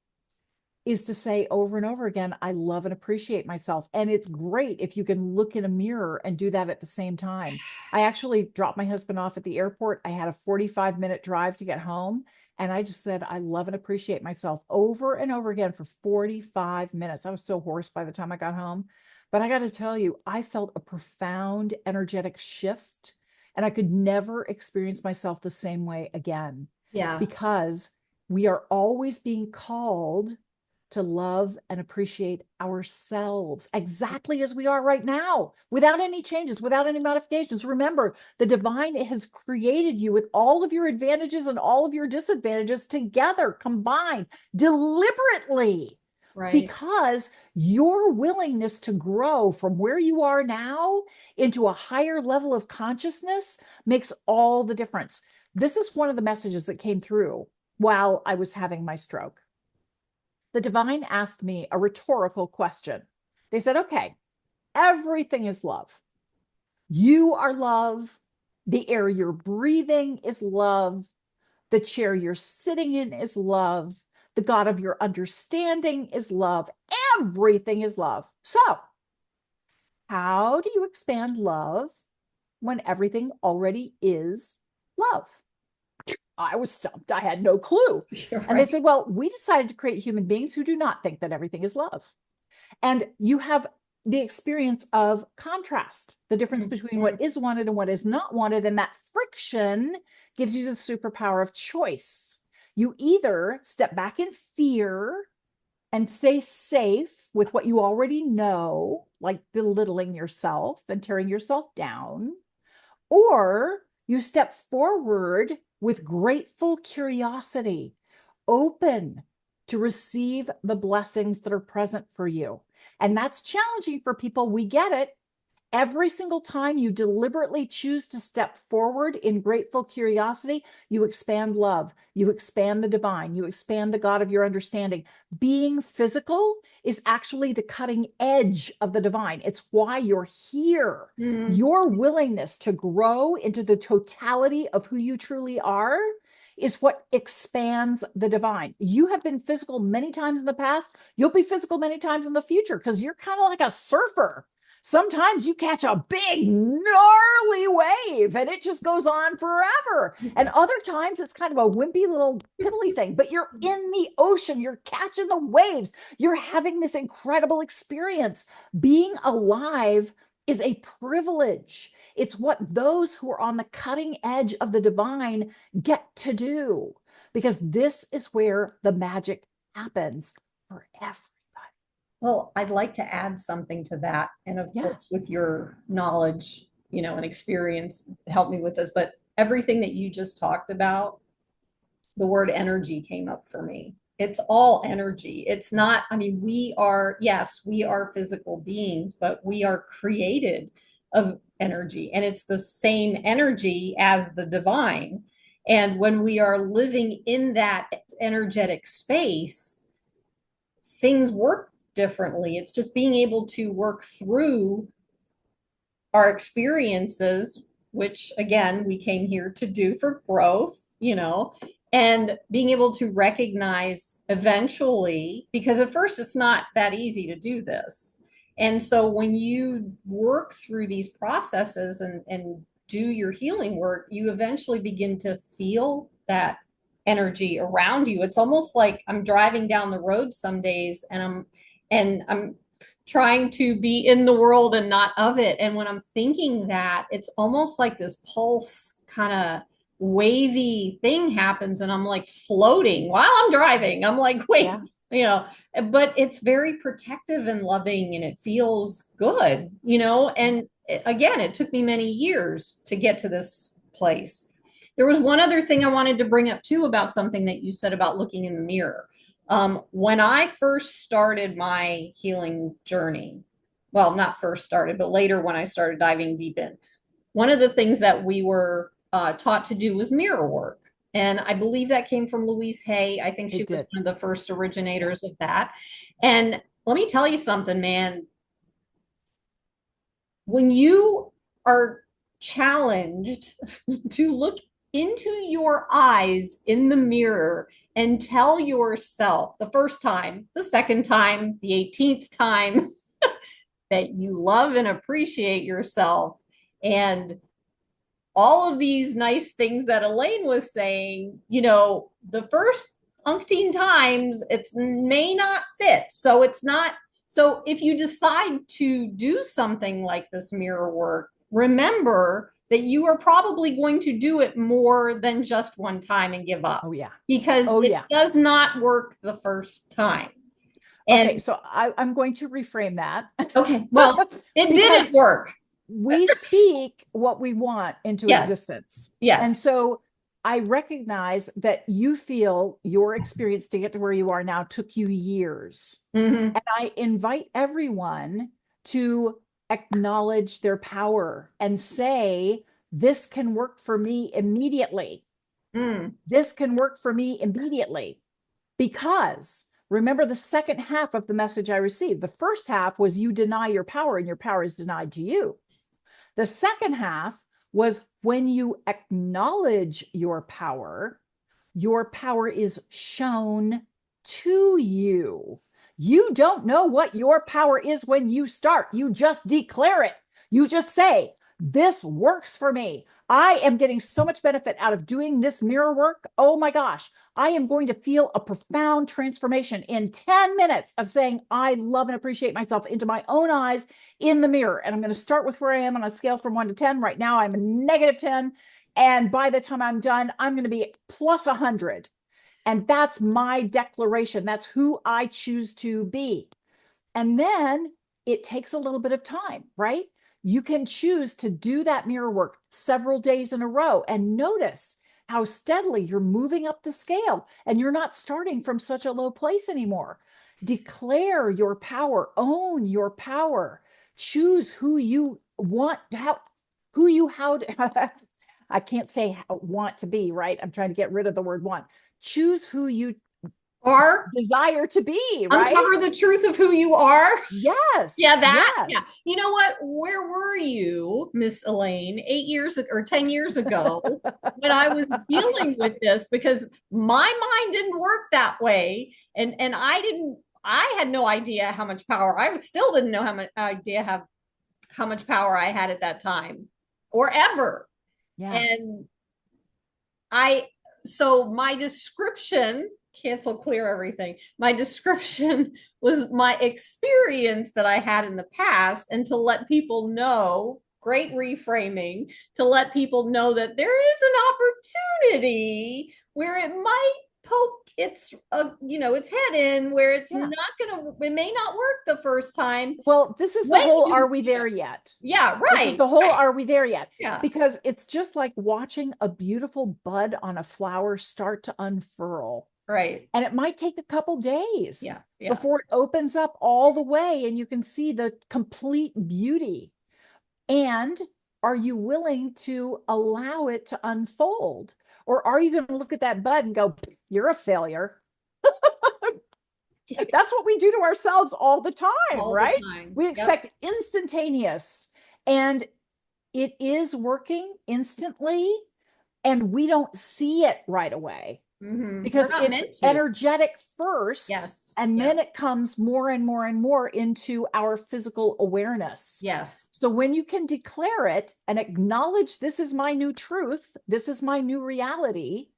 is to say over and over again, I love and appreciate myself. And it's great if you can look in a mirror and do that at the same time. I actually dropped my husband off at the airport. I had a 45-minute drive to get home. And I just said, I love and appreciate myself over and over again for 45 minutes. I was so hoarse by the time I got home. But I got to tell you, I felt a profound energetic shift, and I could never experience myself the same way again, Yeah. because we are always being called to love and appreciate ourselves exactly as we are right now, without any changes, without any modifications. Remember, the divine has created you with all of your advantages and all of your disadvantages together, combined, deliberately, Right. because your willingness to grow from where you are now into a higher level of consciousness makes all the difference. This is one of the messages that came through while I was having my stroke. The divine asked me a rhetorical question. They said, okay, everything is love. You are love. The air you're breathing is love. The chair you're sitting in is love. The God of your understanding is love. Everything is love. So, how do you expand love when everything already is love? I was stumped. I had no clue. You're And they right. said, well, we decided to create human beings who do not think that everything is love. And you have the experience of contrast, the difference between Mhm. what is wanted and what is not wanted. And that friction gives you the superpower of choice. You either step back in fear and stay safe with what you already know, like belittling yourself and tearing yourself down, or you step forward with grateful curiosity, open to receive the blessings that are present for you. And that's challenging for people. We get it. Every single time you deliberately choose to step forward in grateful curiosity, you expand love, you expand the divine, you expand the God of your understanding. Being physical is actually the cutting edge of the divine. It's why you're here. Mhm. Your willingness to grow into the totality of who you truly are is what expands the divine. You have been physical many times in the past. You'll be physical many times in the future, because you're kind of like a surfer. Sometimes you catch a big, gnarly wave and it just goes on forever. And other times it's kind of a wimpy little piddly thing, but you're in the ocean, you're catching the waves, you're having this incredible experience. Being alive is a privilege. It's what those who are on the cutting edge of the divine get to do, because this is where the magic happens for everybody. Well, I'd like to add something to that. And of Yeah. course, with your knowledge, and experience, help me with this. But everything that you just talked about, the word energy came up for me. It's all energy. It's not, I mean, yes, we are physical beings, but we are created of energy. And it's the same energy as the divine. And when we are living in that energetic space, things work differently. It's just being able to work through our experiences, which again, we came here to do for growth, and being able to recognize eventually, because at first it's not that easy to do this. And so when you work through these processes and do your healing work, you eventually begin to feel that energy around you. It's almost like I'm driving down the road some days and I'm trying to be in the world and not of it. And when I'm thinking that, it's almost like this pulse kind of wavy thing happens, and I'm like floating while I'm driving. I'm like, wait, Yeah. you know, but it's very protective and loving, and it feels good, and again, it took me many years to get to this place. There was one other thing I wanted to bring up too about something that you said about looking in the mirror. When I first started my healing journey, well, not first started, but later when I started diving deep in, one of the things that we were taught to do was mirror work. And I believe that came from Louise Hay. I think she It was did. one of the first Yeah. originators of that. And let me tell you something, man. When you are challenged to look into your eyes in the mirror and tell yourself the first time, the second time, the 18th time that you love and appreciate yourself, and all of these nice things that Elaine was saying, the first umpteen times it's may not fit. So it's not. So if you decide to do something like this mirror work, remember that you are probably going to do it more than just one time and give up, Oh yeah. because Oh it yeah. does not work the first time. Okay, And so I'm going to reframe that okay, well, it because didn't work. we speak what we want into Yes, existence. And yes. so I recognize that you feel your experience to get to where you are now took you years. Mm-hmm. And I invite everyone to acknowledge their power and say, this can work for me immediately. Mm. This can work for me immediately. Because remember the second half of the message I received. The first half was you deny your power and your power is denied to you. The second half was when you acknowledge your power is shown to you. You don't know what your power is when you start. You just declare it. You just say, this works for me. I am getting so much benefit out of doing this mirror work. Oh my gosh, I am going to feel a profound transformation in 10 minutes of saying, I love and appreciate myself into my own eyes in the mirror. And I'm going to start with where I am on a scale from 1 to 10. Right now, I'm a negative 10. And by the time I'm done, I'm going to be plus 100. And that's my declaration. That's who I choose to be. And then it takes a little bit of time, right? You can choose to do that mirror work several days in a row and notice how steadily you're moving up the scale and you're not starting from such a low place anymore. Declare your power, own your power, choose who you want, how I can't say want to be, right? I'm trying to get rid of the word want. Choose who you Or desire to be, right? uncover the truth of who you are. Yes, Yeah, yeah. yes. You know what? Where were you, Miss Elaine, 8 years ago or 10 years ago when I was dealing with this? Because my mind didn't work that way. And I had no idea how much power. I was still didn't know how much power I had at that time or ever. Yeah. And I, so my description, cancel clear everything. My description was my experience that I had in the past, and to let people know, great reframing, to let people know that there is an opportunity where it might poke its head in, where it's Yeah. not gonna, it may not work the first time Well, this is the when whole are you, we there yet? yeah, This is right, the whole right, are we there yet? yeah, Because it's just like watching a beautiful bud on a flower start to unfurl. right, And it might take a couple days yeah, yeah. before it opens up all the way and you can see the complete beauty. And are you willing to allow it to unfold? Or are you going to look at that bud and go, you're a failure? That's what we do to ourselves all the time, All the right? time. We Yep. expect instantaneous, and it is working instantly, and we don't see it right away We're because not it's meant to. energetic first, Yes. and Yep. then it comes more and more and more into our physical awareness. Yes. So when you can declare it and acknowledge this is my new truth, this is my new reality,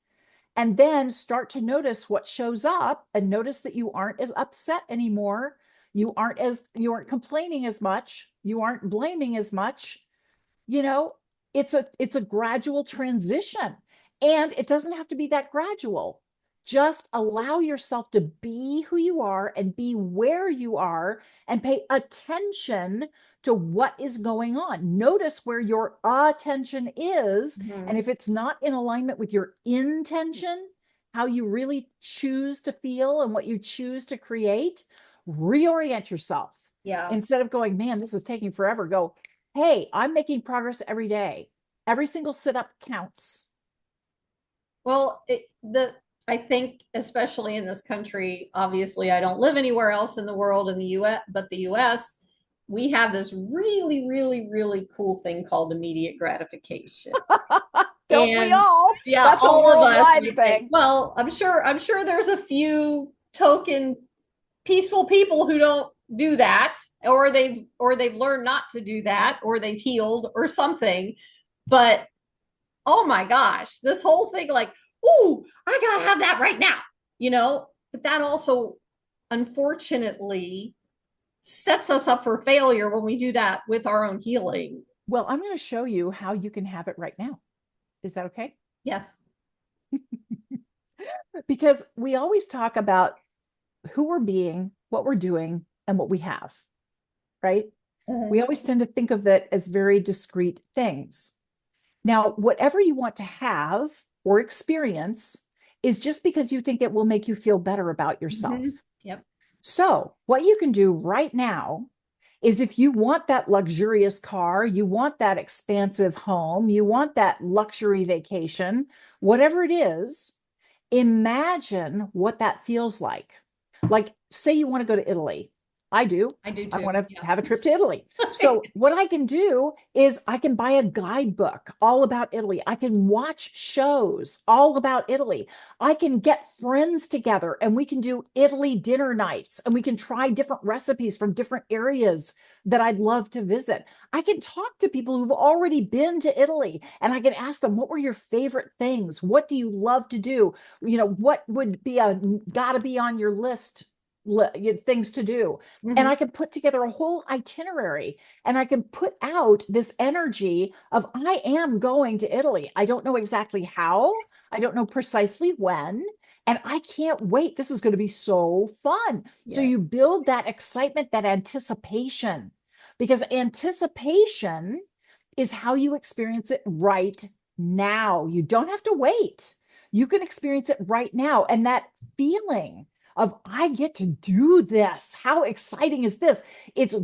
and then start to notice what shows up and notice that you aren't as upset anymore. You aren't complaining as much. You aren't blaming as much. You know, it's a gradual transition, and it doesn't have to be that gradual. Just allow yourself to be who you are and be where you are and pay attention to what is going on. Notice where your attention is, and Hmm. if it's not in alignment with your intention, how you really choose to feel and what you choose to create, reorient yourself. Yeah. Instead of going, man, this is taking forever, go, hey, I'm making progress every day. Every single sit up counts. Well, I think especially in this country, obviously I don't live anywhere else in the world in the US, but the US, we have this really, really, really cool thing called immediate gratification. Don't we And all? yeah, That's a all of us, worldwide I think. thing. Well, I'm sure there's a few token peaceful people who don't do that, or they've learned not to do that, or they've healed or something. But oh my gosh, this whole thing, like, ooh, I gotta have that right now, but that also unfortunately sets us up for failure when we do that with our own healing. Well, I'm going to show you how you can have it right now. Is that okay? Yes. Because we always talk about who we're being, what we're doing, and what we have, right? We Mhm. always tend to think of it as very discrete things. Now, whatever you want to have or experience is just because you think it will make you feel better about yourself. Yep. So, what you can do right now is if you want that luxurious car, you want that expansive home, you want that luxury vacation, whatever it is, imagine what that feels like. Like, say you want to go to Italy. I do. I do I too. want to Yeah. have a trip to Italy. So, what I can do is I can buy a guidebook all about Italy. I can watch shows all about Italy. I can get friends together and we can do Italy dinner nights and we can try different recipes from different areas that I'd love to visit. I can talk to people who've already been to Italy and I can ask them, what were your favorite things? What do you love to do? What would be a gotta be on your list things to do, and Mhm. I can put together a whole itinerary and I can put out this energy of I am going to Italy. I don't know exactly how, I don't know precisely when, and I can't wait. This is going to be so fun. So Yeah. you build that excitement, that anticipation, because anticipation is how you experience it right now. You don't have to wait. You can experience it right now. And that feeling of I get to do this. How exciting is this? It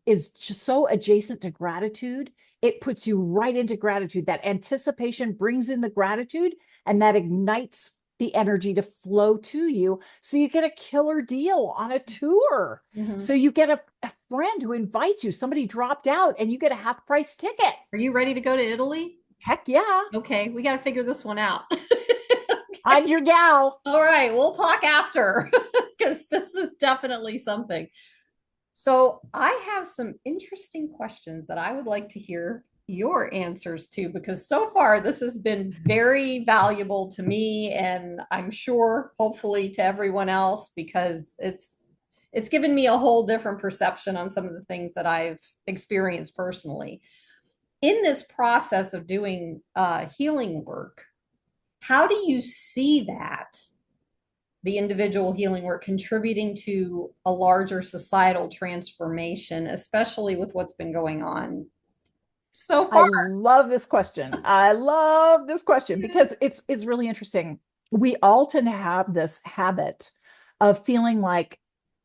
is just so adjacent to gratitude. It puts you right into gratitude. That anticipation brings in the gratitude and that ignites the energy to flow to you. So you get a killer deal on a tour. Mhm. So you get a friend who invites you. Somebody dropped out and you get a half price ticket. Are you ready to go to Italy? Heck yeah. Okay, we got to figure this one out. I'm your gal. All right, we'll talk after because this is definitely something. So, I have some interesting questions that I would like to hear your answers to because so far this has been very valuable to me and I'm sure hopefully to everyone else because it's given me a whole different perception on some of the things that I've experienced personally. In this process of doing healing work, how do you see that the individual healing work contributing to a larger societal transformation, especially with what's been going on so I far? love this question. I love this question because it's really interesting. We all tend to have this habit of feeling like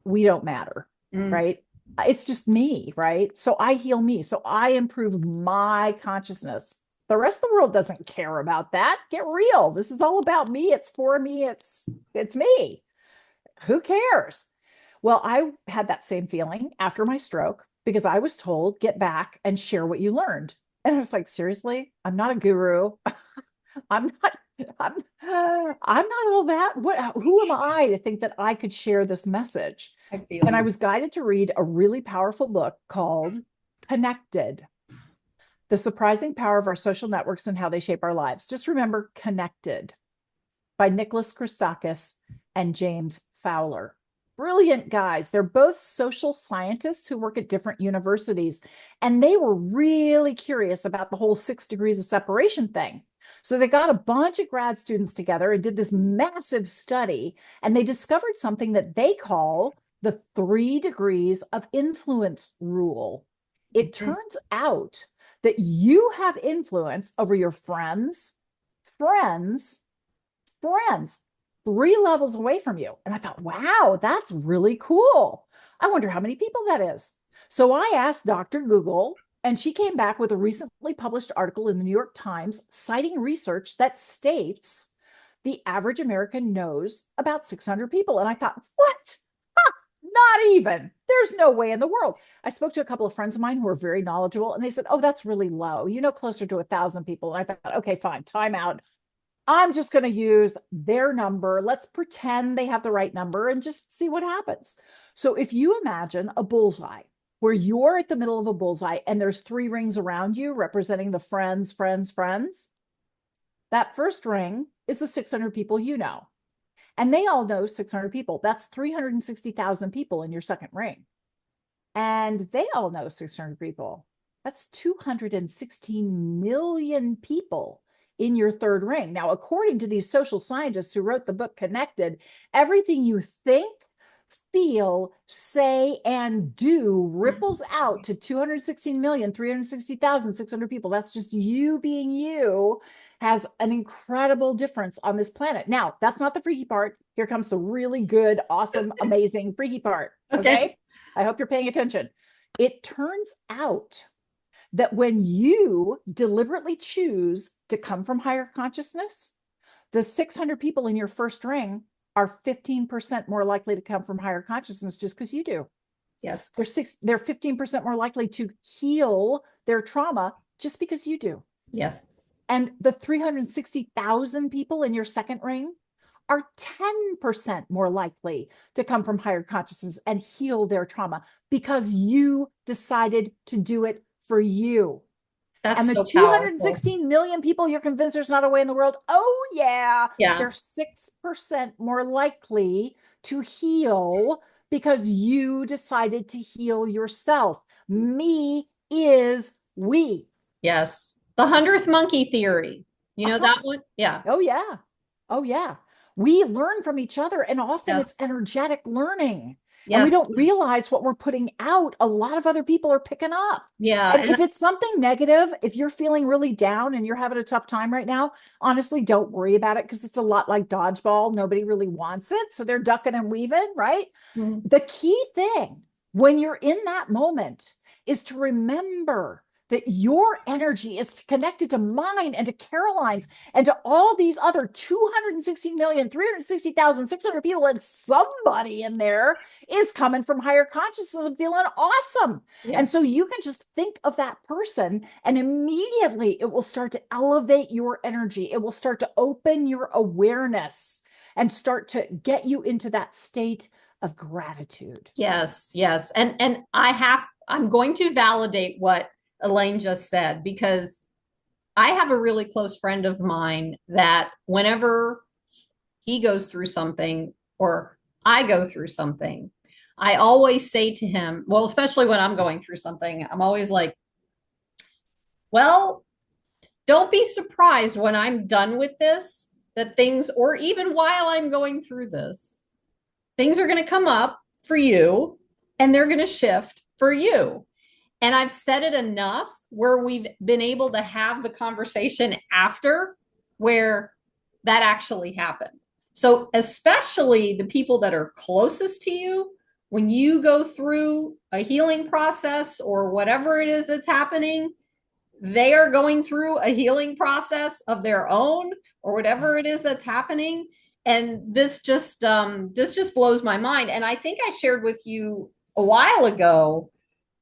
we don't matter, Mm, right? It's just me, right? So I heal me. So I improve my consciousness. The rest of the world doesn't care about that. Get real. This is all about me. It's for me. It's me. Who cares? Well, I had that same feeling after my stroke because I was told, get back and share what you learned. And I was like, seriously, I'm not a guru. I'm not, I'm not all that. Who am I to think that I could share this message? I feel And I you. was guided to read a really powerful book called Connected: The Surprising Power of Our Social Networks and How They Shape Our Lives. Just remember Connected by Nicholas Christakis and James Fowler. Brilliant guys. They're both social scientists who work at different universities. And they were really curious about the whole 6 degrees of separation thing. So they got a bunch of grad students together and did this massive study. And they discovered something that they call the 3 degrees of influence rule. It Okay. turns out that you have influence over your friends, friends 3 levels away from you. And I thought, wow, that's really cool. I wonder how many people that is. So I asked Dr. Google, and she came back with a recently published article in the New York Times citing research that states the average American knows about 600 people. And I thought, what? Not even. There's no way in the world. I spoke to a couple of friends of mine who are very knowledgeable, and they said, oh, that's really low. You know, closer to 1,000 people. And I thought, okay, fine, time out. I'm just going to use their number. Let's pretend they have the right number and just see what happens. So if you imagine a bullseye where you're at the middle of a bullseye and there's 3 rings around you representing the friends, friends, friends, that first ring is the 600 people you know. And they all know 600 people. That's 360,000 people in your second ring. And they all know 600 people. That's 216 million people in your third ring. Now, according to these social scientists who wrote the book Connected, everything you think, feel, say, and do ripples out to 216,360,600 people. That's just you being you, has an incredible difference on this planet. Now, that's not the freaky part. Here comes the really good, awesome, amazing freaky part. Okay. Okay. I hope you're paying attention. It turns out that when you deliberately choose to come from higher consciousness, the 600 people in your first ring are 15% more likely to come from higher consciousness just because you do. Yes. They're 15% more likely to heal their trauma just because you do. Yes. And the 360,000 people in your second ring are 10% more likely to come from higher consciousness and heal their trauma because you decided to do it for you. That's And the so powerful. 216 million people you're convinced there's not a way in the world, oh yeah, Yeah. they're 6% more likely to heal because you decided to heal yourself. Me is we. Yes. The 100th monkey theory. You know Uh-huh. that one? Yeah. Oh yeah. Oh yeah. We learn from each other, and often it's Yes. energetic learning. And we Yes. don't realize what we're putting out, a lot of other people are picking up. Yeah. And if it's something negative, if you're feeling really down and you're having a tough time right now, honestly, don't worry about it because it's a lot like dodgeball. Nobody really wants it. So they're ducking and weaving, right? Mhm. The key thing when you're in that moment is to remember that your energy is connected to mine and to Caroline's and to all these other 260,360,600 people, and somebody in there is coming from higher consciousness and feeling awesome. And Yes. so you can just think of that person, and immediately it will start to elevate your energy. It will start to open your awareness and start to get you into that state of gratitude. Yes. Yes. And I'm going to validate what Elaine just said because I have a really close friend of mine that whenever he goes through something or I go through something, I always say to him, well, especially when I'm going through something, I'm always like, well, don't be surprised when I'm done with this, that things, or even while I'm going through this, things are going to come up for you and they're going to shift for you. And I've said it enough where we've been able to have the conversation after where that actually happened. So, especially the people that are closest to you, when you go through a healing process or whatever it is that's happening, they are going through a healing process of their own or whatever it is that's happening. and this just blows my mind. And I think I shared with you a while ago,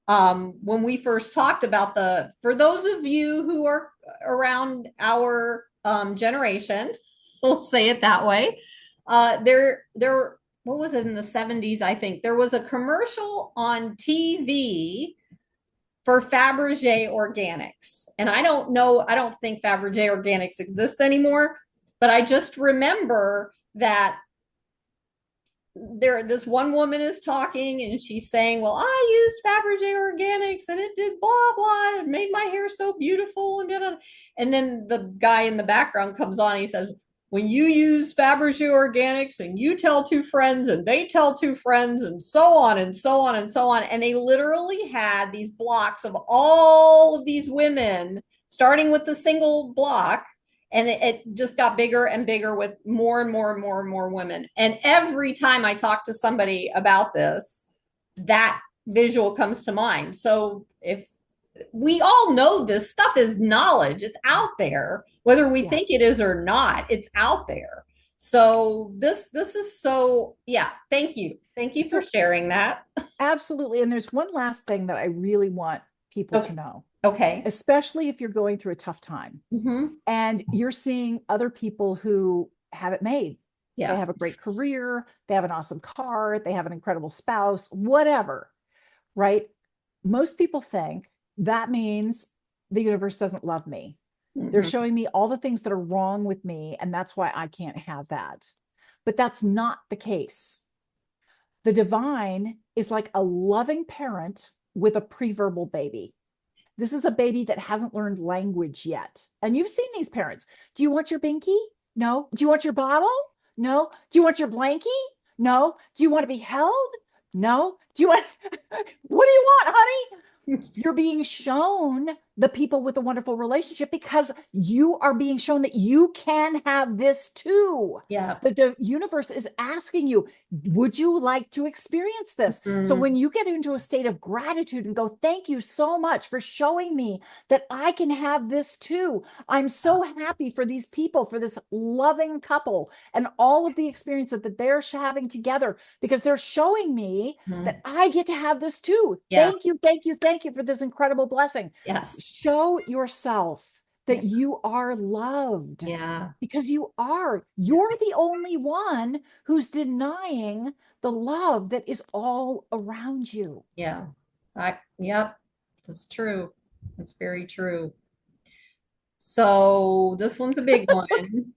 when we first talked about for those of you who are around our generation, we'll say it that way. What was it in the 70s? I think there was a commercial on TV for Fabergé Organics. And I don't know, I don't think Fabergé Organics exists anymore, but I just remember that this one woman is talking and she's saying, well, I used Fabergé Organics and it did blah blah, it made my hair so beautiful, and then the guy in the background comes on and he says, when you use Fabergé Organics and you tell two friends and they tell two friends and so on and so on and so on, and they literally had these blocks of all of these women starting with the single block, and it just got bigger and bigger with more and more and more and more women. And every time I talk to somebody about this, that visual comes to mind. So if we all know this stuff is knowledge, it's out there, whether we think it is or not, it's out there. So this is so, yeah, thank you. Thank you for sharing that. Absolutely. And there's one last thing that I really want people Okay. to know, Okay. especially if you're going through a tough time Mm-hmm. and you're seeing other people who have it made. They Yeah. have a great career, they have an awesome car, they have an incredible spouse, whatever, right? Most people think that means the universe doesn't love me. They're Mm-hmm. showing me all the things that are wrong with me, and that's why I can't have that. But that's not the case. The divine is like a loving parent with a preverbal baby. This is a baby that hasn't learned language yet. And you've seen these parents. Do you want your binky? No. Do you want your bottle? No. Do you want your blankie? No. Do you want to be held? No. Do you want, what do you want, honey? You're being shown the people with a wonderful relationship because you are being shown that you can have this too. Yeah. The universe is asking you, would you like to experience this? So Mm-hmm. when you get into a state of gratitude and go, thank you so much for showing me that I can have this too. I'm so happy for these people, for this loving couple and all of the experiences that they're having together because they're showing me that I get to have this too. Yeah. Thank you, thank you, thank you for this incredible blessing. Yes. Show yourself Yeah. that you are loved Yeah. because you are. Yeah. You're the only one who's denying the love that is all around you. Yeah. Yep. That's true. That's very true. So this one's a big one.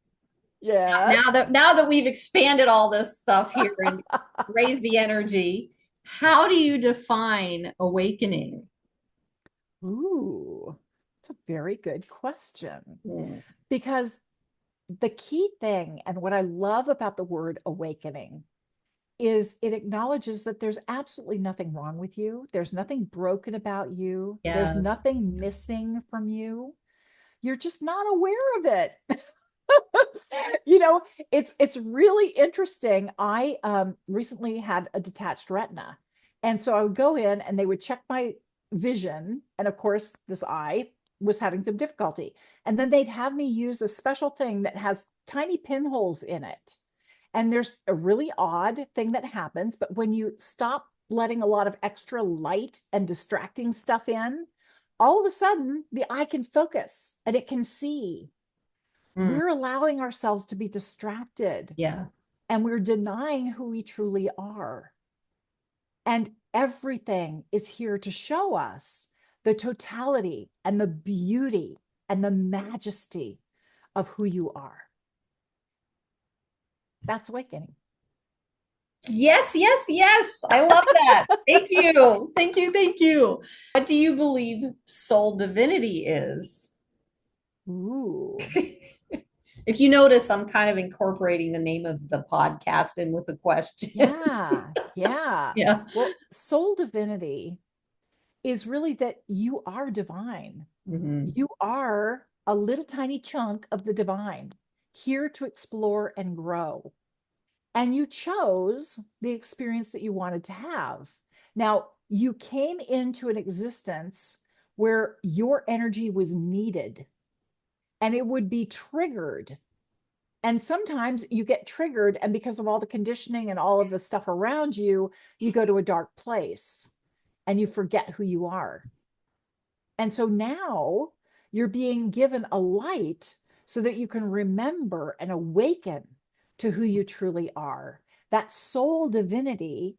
Yes. Now that we've expanded all this stuff here and raised the energy, how do you define awakening? Ooh, it's a very good question Mm. because the key thing and what I love about the word awakening is it acknowledges that there's absolutely nothing wrong with you. There's nothing broken about you. There's Yes. nothing missing from you. You're just not aware of it. You know, it's really interesting. I recently had a detached retina. And so I would go in and they would check my vision. And of course, this eye was having some difficulty. And then they'd have me use a special thing that has tiny pinholes in it. And there's a really odd thing that happens, but when you stop letting a lot of extra light and distracting stuff in, all of a sudden the eye can focus and it can see. Mm. We're allowing ourselves to be distracted Yeah. and we're denying who we truly are. And everything is here to show us the totality and the beauty and the majesty of who you are. That's awakening. Yes, yes, yes. I love that. Thank you. Thank you. Thank you. What do you believe soul divinity is? Ooh. If you notice, I'm kind of incorporating the name of the podcast in with the question. Yeah, yeah. Yeah. Well, soul divinity is really that you are divine. Mm-hmm. You are a little tiny chunk of the divine, here to explore and grow. And you chose the experience that you wanted to have. Now, you came into an existence where your energy was needed and it would be triggered And sometimes you get triggered, and because of all the conditioning and all of the stuff around you, you go to a dark place and you forget who you are. And so now you're being given a light so that you can remember and awaken to who you truly are. That soul divinity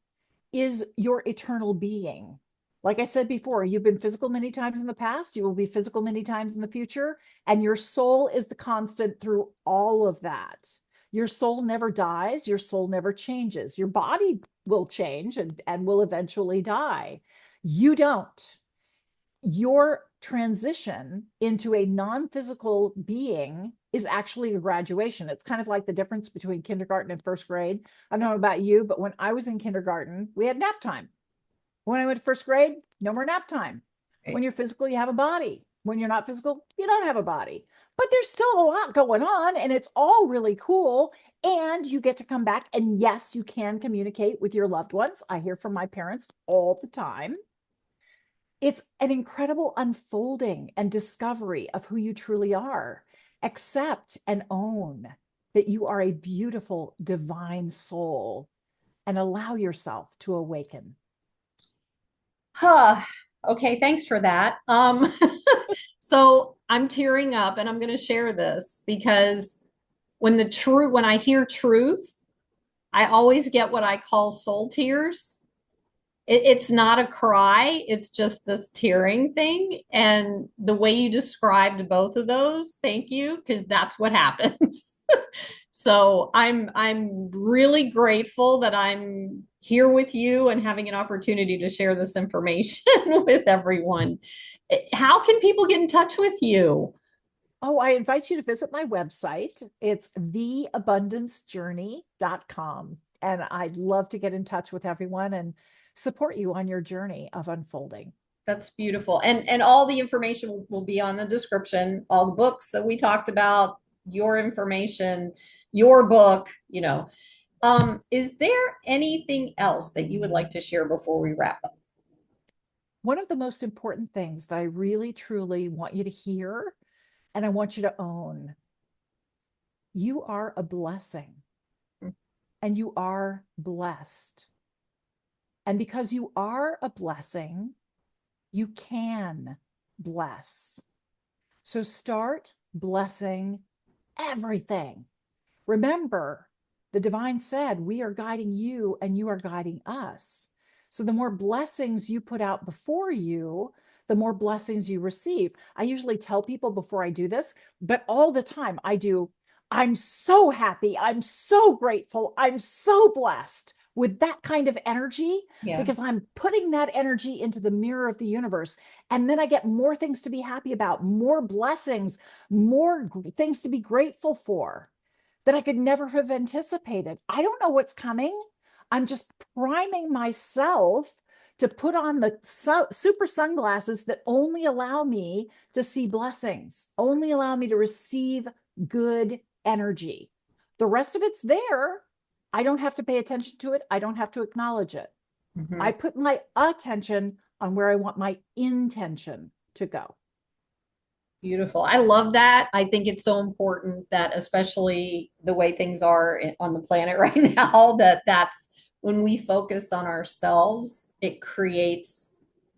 is your eternal being. Like I said before, you've been physical many times in the past, you will be physical many times in the future, and your soul is the constant through all of that. Your soul never dies, your soul never changes. Your body will change and will eventually die. You don't. Your transition into a non-physical being is actually a graduation. It's kind of like the difference between kindergarten and first grade. I don't know about you, but when I was in kindergarten, we had nap time. When I went to first grade, no more nap time. When you're physical, you have a body. When you're not physical, you don't have a body. But there's still a lot going on, and it's all really cool. And you get to come back. And yes, you can communicate with your loved ones. I hear from my parents all the time. It's an incredible unfolding and discovery of who you truly are. Accept and own that you are a beautiful, divine soul and allow yourself to awaken. Huh. Okay, thanks for that. So I'm tearing up and I'm going to share this because when I hear truth, I always get what I call soul tears. It's not a cry, it's just this tearing thing. And the way you described both of those, thank you, because that's what happened. So I'm really grateful that I'm here with you and having an opportunity to share this information with everyone. How can people get in touch with you? Oh, I invite you to visit my website. It's theabundancejourney.com. And I'd love to get in touch with everyone and support you on your journey of unfolding. That's beautiful. And all the information will be on the description, all the books that we talked about, your information, your book, you know. Is there anything else that you would like to share before we wrap up? One of the most important things that I really, truly want you to hear and I want you to own, you are a blessing and you are blessed. And because you are a blessing, you can bless. So start blessing everything. Remember, the divine said, we are guiding you and you are guiding us. So the more blessings you put out before you, the more blessings you receive. I usually tell people before I do this, but all the time I do, I'm so happy. I'm so grateful. I'm so blessed with that kind of energy Yeah. because I'm putting that energy into the mirror of the universe. And then I get more things to be happy about, more blessings, more things to be grateful for that I could never have anticipated. I don't know what's coming. I'm just priming myself to put on the super sunglasses that only allow me to see blessings, only allow me to receive good energy. The rest of it's there. I don't have to pay attention to it. I don't have to acknowledge it. I Mhm. put my attention on where I want my intention to go. Beautiful. I love that. I think it's so important that, especially the way things are on the planet right now, that's when we focus on ourselves, it creates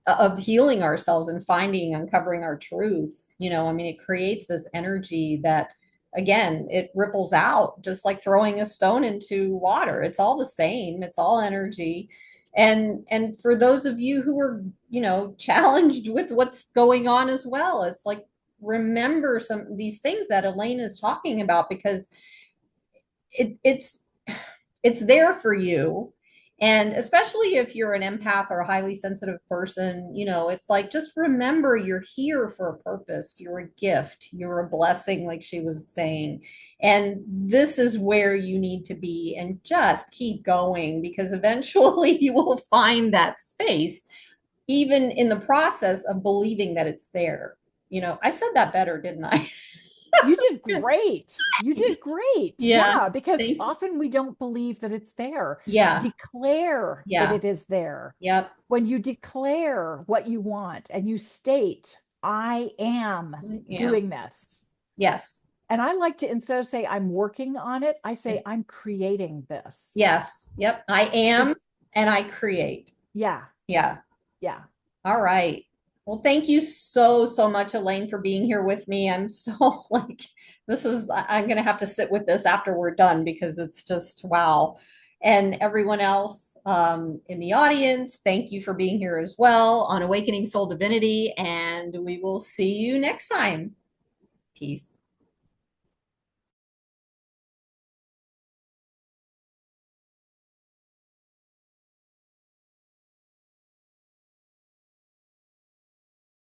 of healing ourselves and finding, uncovering our truth. You know, I mean, it creates this energy that, again, it ripples out just like throwing a stone into water. It's all the same. It's all energy. And for those of you who are, you know, challenged with what's going on as well, it's like remember some of these things that Elaine is talking about because it's it's there for you. And especially if you're an empath or a highly sensitive person, you know, it's like just remember you're here for a purpose. You're a gift. You're a blessing, like she was saying. And this is where you need to be and just keep going because eventually you will find that space, even in the process of believing that it's there. You know, I said that better, didn't I? You did great. You did great. Yeah. Yeah, because Thank you. often we don't believe that it's there. Yeah. Declare that Yeah. it is there. Yep. When you declare what you want and you state, I am Yeah. doing this, Yes. And I like to, instead of say I'm working on it, I say I'm creating this. Yes. Yep. I am It's, and I create. yeah, Yeah. yeah. All right. Well, thank you so, so much, Elaine, for being here with me. I'm so like, I'm going to have to sit with this after we're done because it's just wow. And everyone else in the audience, thank you for being here as well on Awakening Soul Divinity. And we will see you next time. Peace.